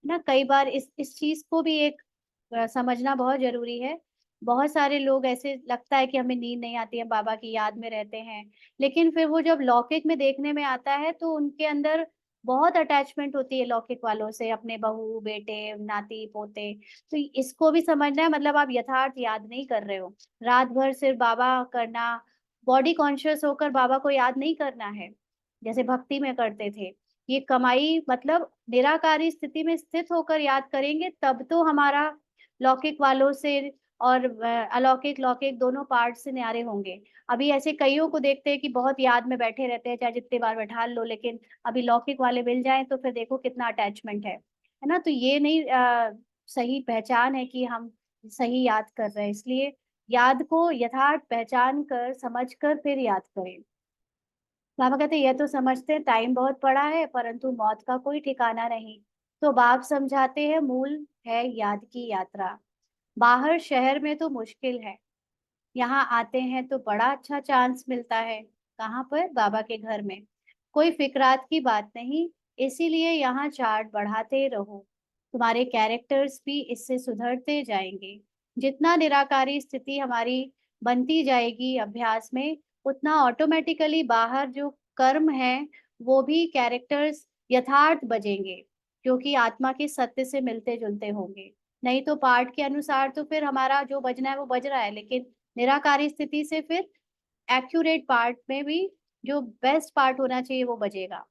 Speaker 1: ना। कई बार इस चीज को भी एक समझना बहुत जरूरी है। बहुत सारे लोग ऐसे लगता है कि हमें नींद नहीं आती है, बाबा की याद में रहते हैं, लेकिन फिर वो जब लौकिक में देखने में आता है तो उनके अंदर बहुत अटैचमेंट होती है लौकिक वालों से, अपने बहू बेटे नाती पोते। तो इसको भी समझना है, मतलब आप यथार्थ याद नहीं कर रहे हो। रात भर सिर्फ बाबा करना, बॉडी कॉन्शियस होकर बाबा को याद नहीं करना है जैसे भक्ति में करते थे। ये कमाई मतलब निराकारी स्थिति में स्थित होकर याद करेंगे, तब तो हमारा लौकिक वालों से और अलौकिक लौकिक दोनों पार्ट से न्यारे होंगे। अभी ऐसे कईयों को देखते हैं कि बहुत याद में बैठे रहते हैं, चाहे जितने बार बैठा लो, लेकिन अभी लौकिक वाले मिल जाएं तो फिर देखो कितना अटैचमेंट है ना। तो ये नहीं सही पहचान है कि हम सही याद कर रहे हैं। इसलिए याद को यथार्थ पहचान कर समझ कर फिर याद करें। बाबा कहते हैं यह तो समझते हैं टाइम बहुत पड़ा है, परंतु मौत का कोई ठिकाना नहीं। तो बाप समझाते हैं मूल है याद की यात्रा। बाहर शहर में तो मुश्किल है, यहाँ आते हैं तो बड़ा अच्छा चांस मिलता है। कहाँ पर? बाबा के घर में। कोई फिक्रात की बात नहीं, इसीलिए यहाँ चार्ट बढ़ाते रहो। तुम्हारे कैरेक्टर्स भी इससे सुधरते जाएंगे। जितना निराकारी स्थिति हमारी बनती जाएगी अभ्यास में, उतना ऑटोमेटिकली बाहर जो कर्म है वो भी कैरेक्टर्स यथार्थ बजेंगे, क्योंकि आत्मा के सत्य से मिलते जुलते होंगे। नहीं तो पाठ के अनुसार तो फिर हमारा जो बजना है वो बज रहा है, लेकिन निराकारी स्थिति से फिर एक्यूरेट पार्ट में भी जो बेस्ट पार्ट होना चाहिए वो बजेगा।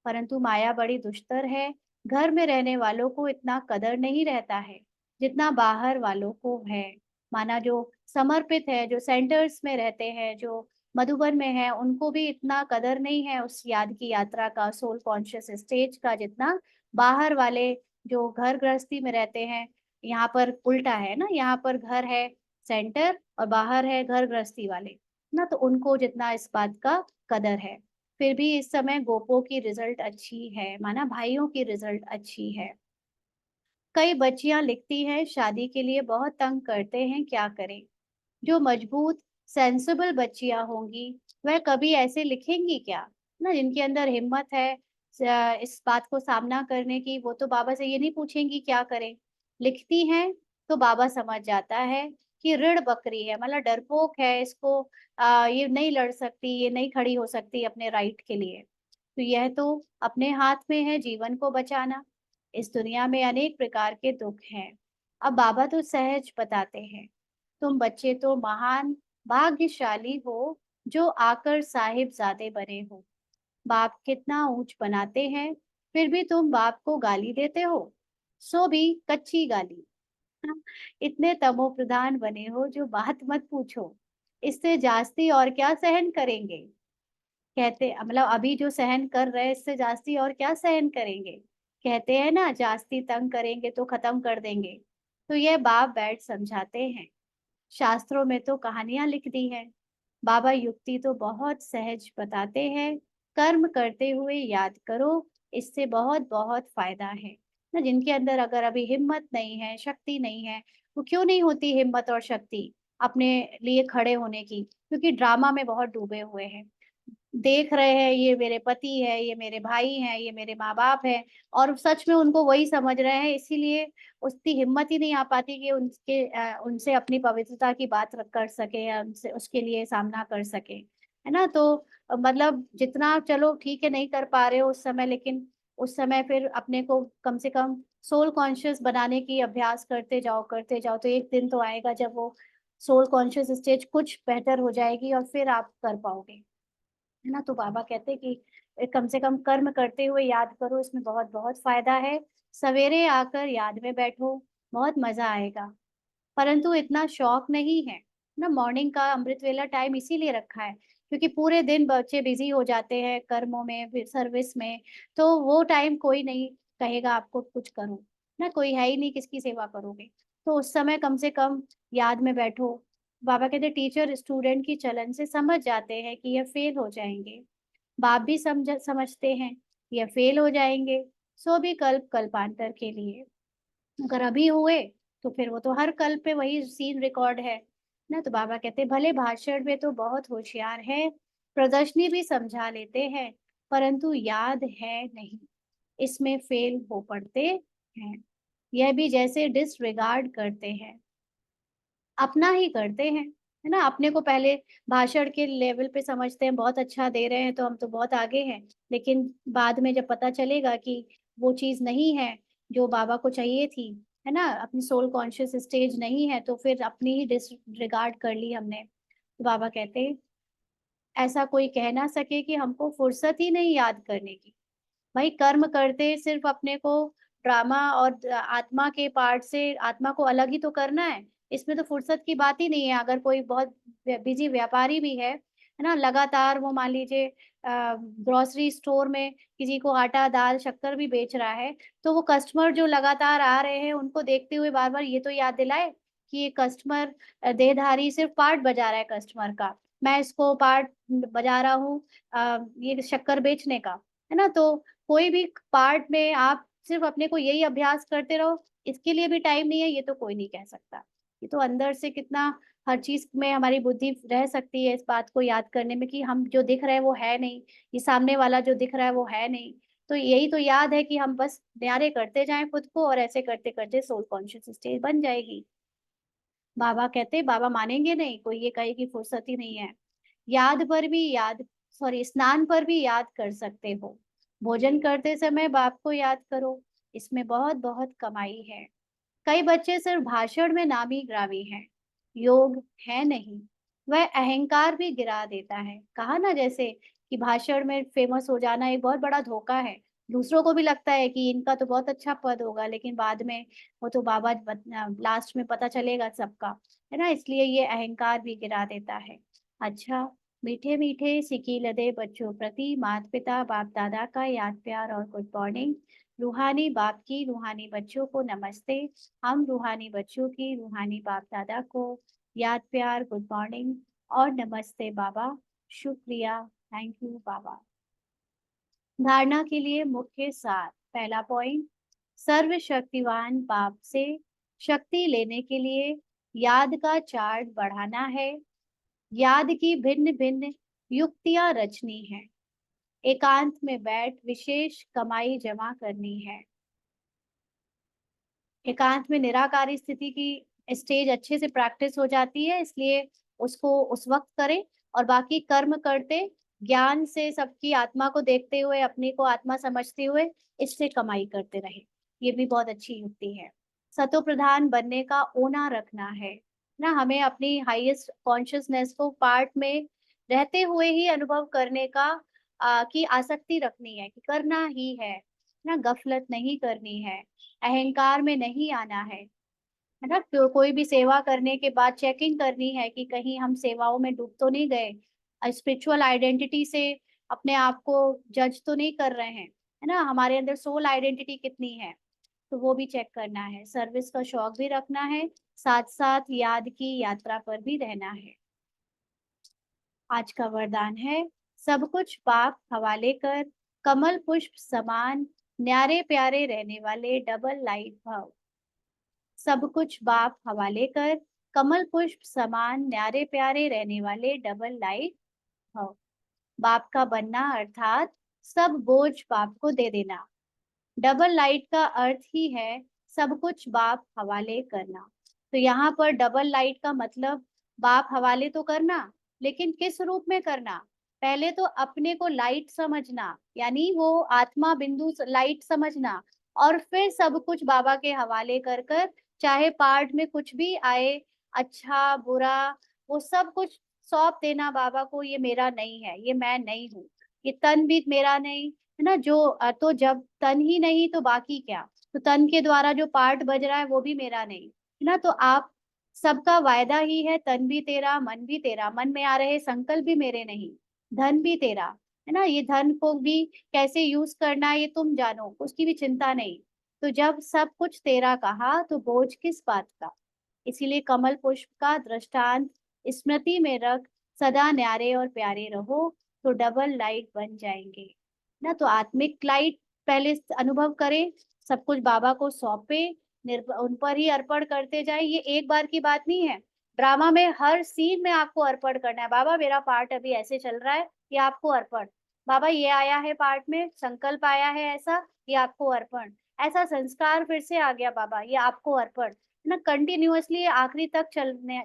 Speaker 1: परंतु माया बड़ी दुष्टर है। घर में रहने वालों को इतना कदर नहीं रहता है जितना बाहर वालों को है। माना जो समर्पित है, जो सेंटर्स में रहते हैं, जो मधुबन में है, उनको भी इतना कदर नहीं है उस याद की यात्रा का, सोल कॉन्शियस स्टेज का, जितना बाहर वाले जो घर गृहस्थी में रहते हैं। यहाँ पर उल्टा है ना, यहाँ पर घर है सेंटर और बाहर है घर गृहस्थी वाले ना, तो उनको जितना इस बात का कदर है। फिर भी इस समय गोपो की रिजल्ट अच्छी है, माना भाइयों की रिजल्ट अच्छी है। कई बच्चियां लिखती हैं शादी के लिए बहुत तंग करते हैं, क्या करें। जो मजबूत सेंसिबल बच्चियां होंगी वह कभी ऐसे लिखेंगी क्या ना, जिनके अंदर हिम्मत है इस बात को सामना करने की, वो तो बाबा से ये नहीं पूछेंगी क्या करें। लिखती हैं तो बाबा समझ जाता है कि ऋण बकरी है, मतलब डरपोक है, इसको ये नहीं लड़ सकती, ये नहीं खड़ी हो सकती अपने राइट के लिए। तो यह तो अपने हाथ में है जीवन को बचाना। इस दुनिया में अनेक प्रकार के दुख हैं। अब बाबा तो सहज बताते हैं, तुम बच्चे तो महान भाग्यशाली हो जो आकर साहिबजादे बने हो। बाप कितना ऊंच बनाते हैं, फिर भी तुम बाप को गाली देते हो, सो भी कच्ची गाली। इतने तमो प्रधान बने हो जो बात मत पूछो, इससे जास्ती और क्या सहन करेंगे। कहते मतलब अभी जो सहन कर रहे हैं इससे जास्ती और क्या सहन करेंगे। कहते हैं ना, जास्ती तंग करेंगे तो खत्म कर देंगे। तो यह बाप बैठ समझाते हैं। शास्त्रों में तो कहानियां लिख दी है, बाबा युक्ति तो बहुत सहज बताते हैं। कर्म करते हुए याद करो, इससे बहुत बहुत फायदा है ना। जिनके अंदर अगर अभी हिम्मत नहीं है, शक्ति नहीं है, वो क्यों नहीं होती हिम्मत और शक्ति अपने लिए खड़े होने की, क्योंकि ड्रामा में बहुत डूबे हुए हैं। देख रहे हैं ये मेरे पति है, ये मेरे भाई हैं, ये मेरे माँ बाप हैं, और सच में उनको वही समझ रहे हैं, इसीलिए उसकी हिम्मत ही नहीं आ पाती कि उनसे अपनी पवित्रता की बात कर सके या उनसे उसके लिए सामना कर सके, है ना। तो मतलब जितना चलो ठीक है नहीं कर पा रहे हो उस समय, लेकिन उस समय फिर अपने को कम से कम सोल कॉन्शियस बनाने की अभ्यास करते जाओ करते जाओ, तो एक दिन तो आएगा जब वो सोल कॉन्शियस स्टेज कुछ बेहतर हो जाएगी और फिर आप कर पाओगे, है ना। तो बाबा कहते हैं कि कम से कम कर्म करते हुए याद करो, इसमें बहुत बहुत फायदा है। सवेरे आकर याद में बैठो, बहुत मजा आएगा। परंतु इतना शौक नहीं है ना, मॉर्निंग का अमृत वेला टाइम इसीलिए रखा है क्योंकि पूरे दिन बच्चे बिजी हो जाते हैं कर्मों में, सर्विस में। तो वो टाइम कोई नहीं कहेगा आपको कुछ करो ना, कोई है ही नहीं किसकी सेवा करोगे। तो उस समय कम से कम याद में बैठो। बाबा कहते टीचर स्टूडेंट की चलन से समझ जाते हैं कि यह फेल हो जाएंगे, बाप भी समझते हैं यह फेल हो जाएंगे, सो भी कल्प कल्पांतर के लिए। अगर अभी हुए तो फिर वो तो हर कल पे वही सीन रिकॉर्ड है ना। तो बाबा कहते भले भाषण में तो बहुत होशियार है, प्रदर्शनी भी समझा लेते हैं, परंतु याद है नहीं, इसमें फेल हो पड़ते हैं। यह भी जैसे डिसरिगार्ड करते हैं, अपना ही करते हैं, है ना। अपने को पहले भाषण के लेवल पे समझते हैं, बहुत अच्छा दे रहे हैं तो हम तो बहुत आगे हैं, लेकिन बाद में जब पता चलेगा कि वो चीज नहीं है जो बाबा को चाहिए थी, है ना, अपनी सोल कॉन्शियस स्टेज नहीं है, तो फिर अपनी ही डिसरिगार्ड कर ली हमने। तो बाबा कहते हैं ऐसा कोई कह ना सके कि हमको फुर्सत ही नहीं याद करने की। भाई कर्म करते सिर्फ अपने को ड्रामा और आत्मा के पार्ट से आत्मा को अलग ही तो करना है, इसमें तो फुर्सत की बात ही नहीं है। अगर कोई बहुत बिजी व्यापारी भी है ना, लगातार वो मान लीजिए ग्रोसरी स्टोर में किसी को आटा दाल शक्कर भी बेच रहा है, तो वो कस्टमर जो लगातार आ रहे हैं उनको देखते हुए बार बार ये तो याद दिलाए कि ये कस्टमर देहधारी सिर्फ पार्ट बजा रहा है कस्टमर का, मैं इसको पार्ट बजा रहा हूँ ये शक्कर बेचने का, है ना। तो कोई भी पार्ट में आप सिर्फ अपने को यही अभ्यास करते रहो, इसके लिए भी टाइम नहीं है, ये तो कोई नहीं कह सकता। ये तो अंदर से कितना हर चीज में हमारी बुद्धि रह सकती है इस बात को याद करने में कि हम जो दिख रहे हैं वो है नहीं, ये सामने वाला जो दिख रहा है वो है नहीं। तो यही तो याद है कि हम बस न्यारे करते जाएं खुद को, और ऐसे करते करते सोल कॉन्शियस स्टेज बन जाएगी। बाबा कहते बाबा मानेंगे नहीं कोई ये कहे कि फुर्सत ही नहीं है। याद पर भी याद सॉरी स्नान पर भी याद कर सकते हो। भोजन करते समय बाप को याद करो, इसमें बहुत बहुत कमाई है। कई बच्चे सिर्फ भाषण में नामी ग्रामी हैं, योग है नहीं। वह अहंकार भी गिरा देता है। कहा ना जैसे कि भाषण में फेमस हो जाना एक बहुत बड़ा धोखा है। दूसरों को भी लगता है कि इनका तो बहुत अच्छा पद होगा, लेकिन बाद में वो तो बाबा लास्ट में पता चलेगा सबका, है ना। इसलिए ये अहंकार भी गिरा देता है। अच्छा, मीठे मीठे सिकी लदे बच्चों प्रति माता पिता बाप दादा का याद प्यार और गुड मॉर्निंग। रूहानी बाप की रूहानी बच्चों को नमस्ते। हम रूहानी बच्चों की रूहानी बाप दादा को याद प्यार गुड मॉर्निंग और नमस्ते बाबा। शुक्रिया, थैंक यू बाबा। धारणा के लिए मुख्य सार। पहला पॉइंट, सर्वशक्तिवान बाप से शक्ति लेने के लिए याद का चार्ट बढ़ाना है। याद की भिन्न भिन्न युक्तियां रचनी है। एकांत में बैठ विशेष कमाई जमा करनी है। एकांत में निराकारी स्थिति की स्टेज अच्छे से प्रैक्टिस हो जाती है, इसलिए उसको उस वक्त करें। और बाकी कर्म करते ज्ञान से सबकी आत्मा को देखते हुए अपने को आत्मा समझते हुए इससे कमाई करते रहे। ये भी बहुत अच्छी युक्ति है। सतो प्रधान बनने का ओना रखना है ना, हमें अपनी हाईएस्ट कॉन्शियसनेस को पार्ट में रहते हुए ही अनुभव करने का की आसक्ति रखनी है कि करना ही है ना, गफलत नहीं करनी है, अहंकार में नहीं आना है ना। तो कोई भी सेवा करने के बाद चेकिंग करनी है कि कहीं हम सेवाओं में डूब तो नहीं गए, स्पिरिचुअल आइडेंटिटी से अपने आप को जज तो नहीं कर रहे हैं, है ना। हमारे अंदर सोल आइडेंटिटी कितनी है, तो वो भी चेक करना है। सर्विस का शौक भी रखना है, साथ साथ याद की यात्रा पर भी रहना है। आज का वरदान है, सब कुछ पाप हवाले कर, कमल पुष्प समान न्यारे प्यारे रहने वाले डबल लाइट भव। सब कुछ बाप हवाले कर, कमल पुष्प समान न्यारे प्यारे रहने वाले डबल लाइट भव। बाप का बनना अर्थात सब बोझ बाप को दे देना। डबल लाइट का अर्थ ही है सब कुछ बाप हवाले करना। तो यहाँ पर डबल लाइट का मतलब बाप हवाले तो करना, लेकिन किस रूप में करना। पहले तो अपने को लाइट समझना, यानी वो आत्मा बिंदु लाइट समझना, और फिर सब कुछ बाबा के हवाले कर कर, चाहे पार्ट में कुछ भी आए, अच्छा बुरा, वो सब कुछ सौंप देना बाबा को। ये मेरा नहीं है, ये मैं नहीं हूँ, ये तन भी मेरा नहीं, है ना। जो तो जब तन ही नहीं तो बाकी क्या, तो तन के द्वारा जो पार्ट बज रहा है वो भी मेरा नहीं, है ना। तो आप सबका वायदा ही है, तन भी तेरा मन भी तेरा, मन में आ रहे संकल्प भी मेरे नहीं, धन भी तेरा, है ना। ये धन को भी कैसे यूज करना है ये तुम जानो, उसकी भी चिंता नहीं। तो जब सब कुछ तेरा कहा तो बोझ किस बात का। इसीलिए कमल पुष्प का दृष्टांत स्मृति में रख, सदा न्यारे और प्यारे रहो, तो डबल लाइट बन जाएंगे ना। तो आत्मिक लाइट पहले अनुभव करें, सब कुछ बाबा को सौंपे, उन पर ही अर्पण करते जाए। ये एक बार की बात नहीं है, ड्रामा में हर सीन में आपको अर्पण करना है। बाबा मेरा पार्ट अभी ऐसे चल रहा है, ये आपको अर्पण। बाबा ये आया है पार्ट में, संकल्प आया है ऐसा, ये आपको अर्पण। ऐसा संस्कार फिर से आ गया बाबा, ये आपको अर्पण, है ना। कंटिन्यूअसली आखिरी तक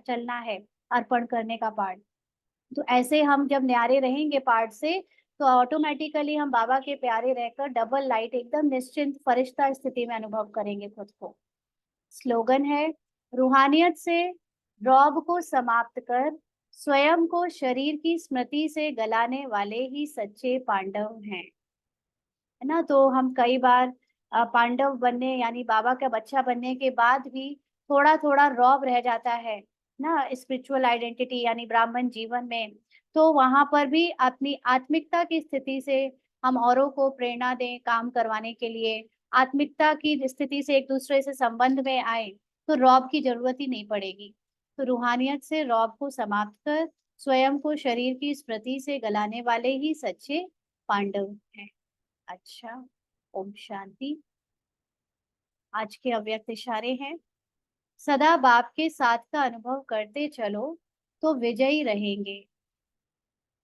Speaker 1: चलना है अर्पण करने का पार्ट। तो ऐसे हम जब न्यारे रहेंगे पार्ट से, तो ऑटोमेटिकली हम बाबा के प्यारे रहकर डबल लाइट एकदम निश्चिंत फरिश्ता स्थिति में अनुभव करेंगे खुद को। स्लोगन है, रूहानियत से रौब को समाप्त कर, स्वयं को शरीर की स्मृति से गलाने वाले ही सच्चे पांडव हैं, है ना। तो हम कई बार पांडव बनने यानी बाबा का बच्चा बनने के बाद भी थोड़ा थोड़ा रौब रह जाता है ना, स्पिरिचुअल आइडेंटिटी यानी ब्राह्मण जीवन में। तो वहां पर भी अपनी आत्मिकता की स्थिति से हम औरों को प्रेरणा दें काम करवाने के लिए, आत्मिकता की स्थिति से एक दूसरे से संबंध में आए, तो रौब की जरूरत ही नहीं पड़ेगी। तो रूहानियत से रौब को समाप्त कर, स्वयं को शरीर की स्मृति से गलाने वाले ही सच्चे पांडव हैं। अच्छा, ओम शांति। आज के अव्यक्त इशारे हैं, सदा बाप के साथ का अनुभव करते चलो तो विजयी रहेंगे,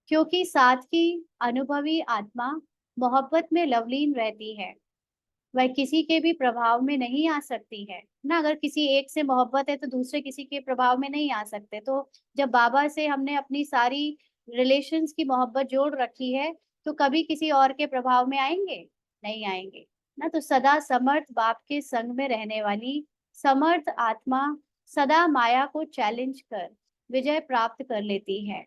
Speaker 1: क्योंकि साथ की अनुभवी आत्मा मोहब्बत में लवलीन रहती है, वह किसी के भी प्रभाव में नहीं आ सकती है ना। अगर किसी एक से मोहब्बत है तो दूसरे किसी के प्रभाव में नहीं आ सकते। तो जब बाबा से हमने अपनी सारी रिलेशंस की मोहब्बत जोड़ रखी है, तो कभी किसी और के प्रभाव में आएंगे? नहीं आएंगे ना। तो सदा समर्थ बाप के संग में रहने वाली समर्थ आत्मा सदा माया को चैलेंज कर विजय प्राप्त कर लेती है।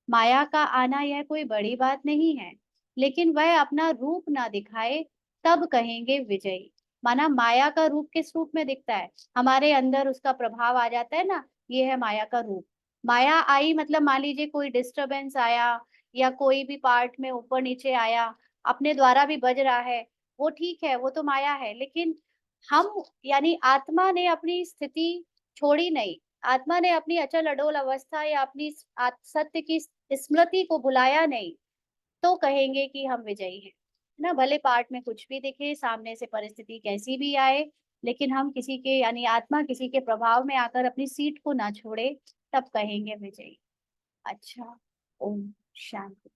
Speaker 1: माया का आना यह कोई बड़ी बात नहीं है, लेकिन वह अपना रूप ना दिखाए तब कहेंगे विजयी। माना माया का रूप किस रूप में दिखता है? हमारे अंदर उसका प्रभाव आ जाता है ना, ये है माया का रूप। माया आई मतलब मान लीजिए कोई डिस्टरबेंस आया या कोई भी पार्ट में ऊपर नीचे आया, अपने द्वारा भी बज रहा है, वो ठीक है, वो तो माया है। लेकिन हम यानी आत्मा ने अपनी स्थिति छोड़ी नहीं, आत्मा ने अपनी अचल अडोल अवस्था या अपनी सत्य की स्मृति को भुलाया नहीं, तो कहेंगे कि हम विजयी हैं। है ना, भले पार्ट में कुछ भी दिखे, सामने से परिस्थिति कैसी भी आए, लेकिन हम किसी के यानी आत्मा किसी के प्रभाव में आकर अपनी सीट को ना छोड़े, तब कहेंगे विजयी। अच्छा, ओम शांति।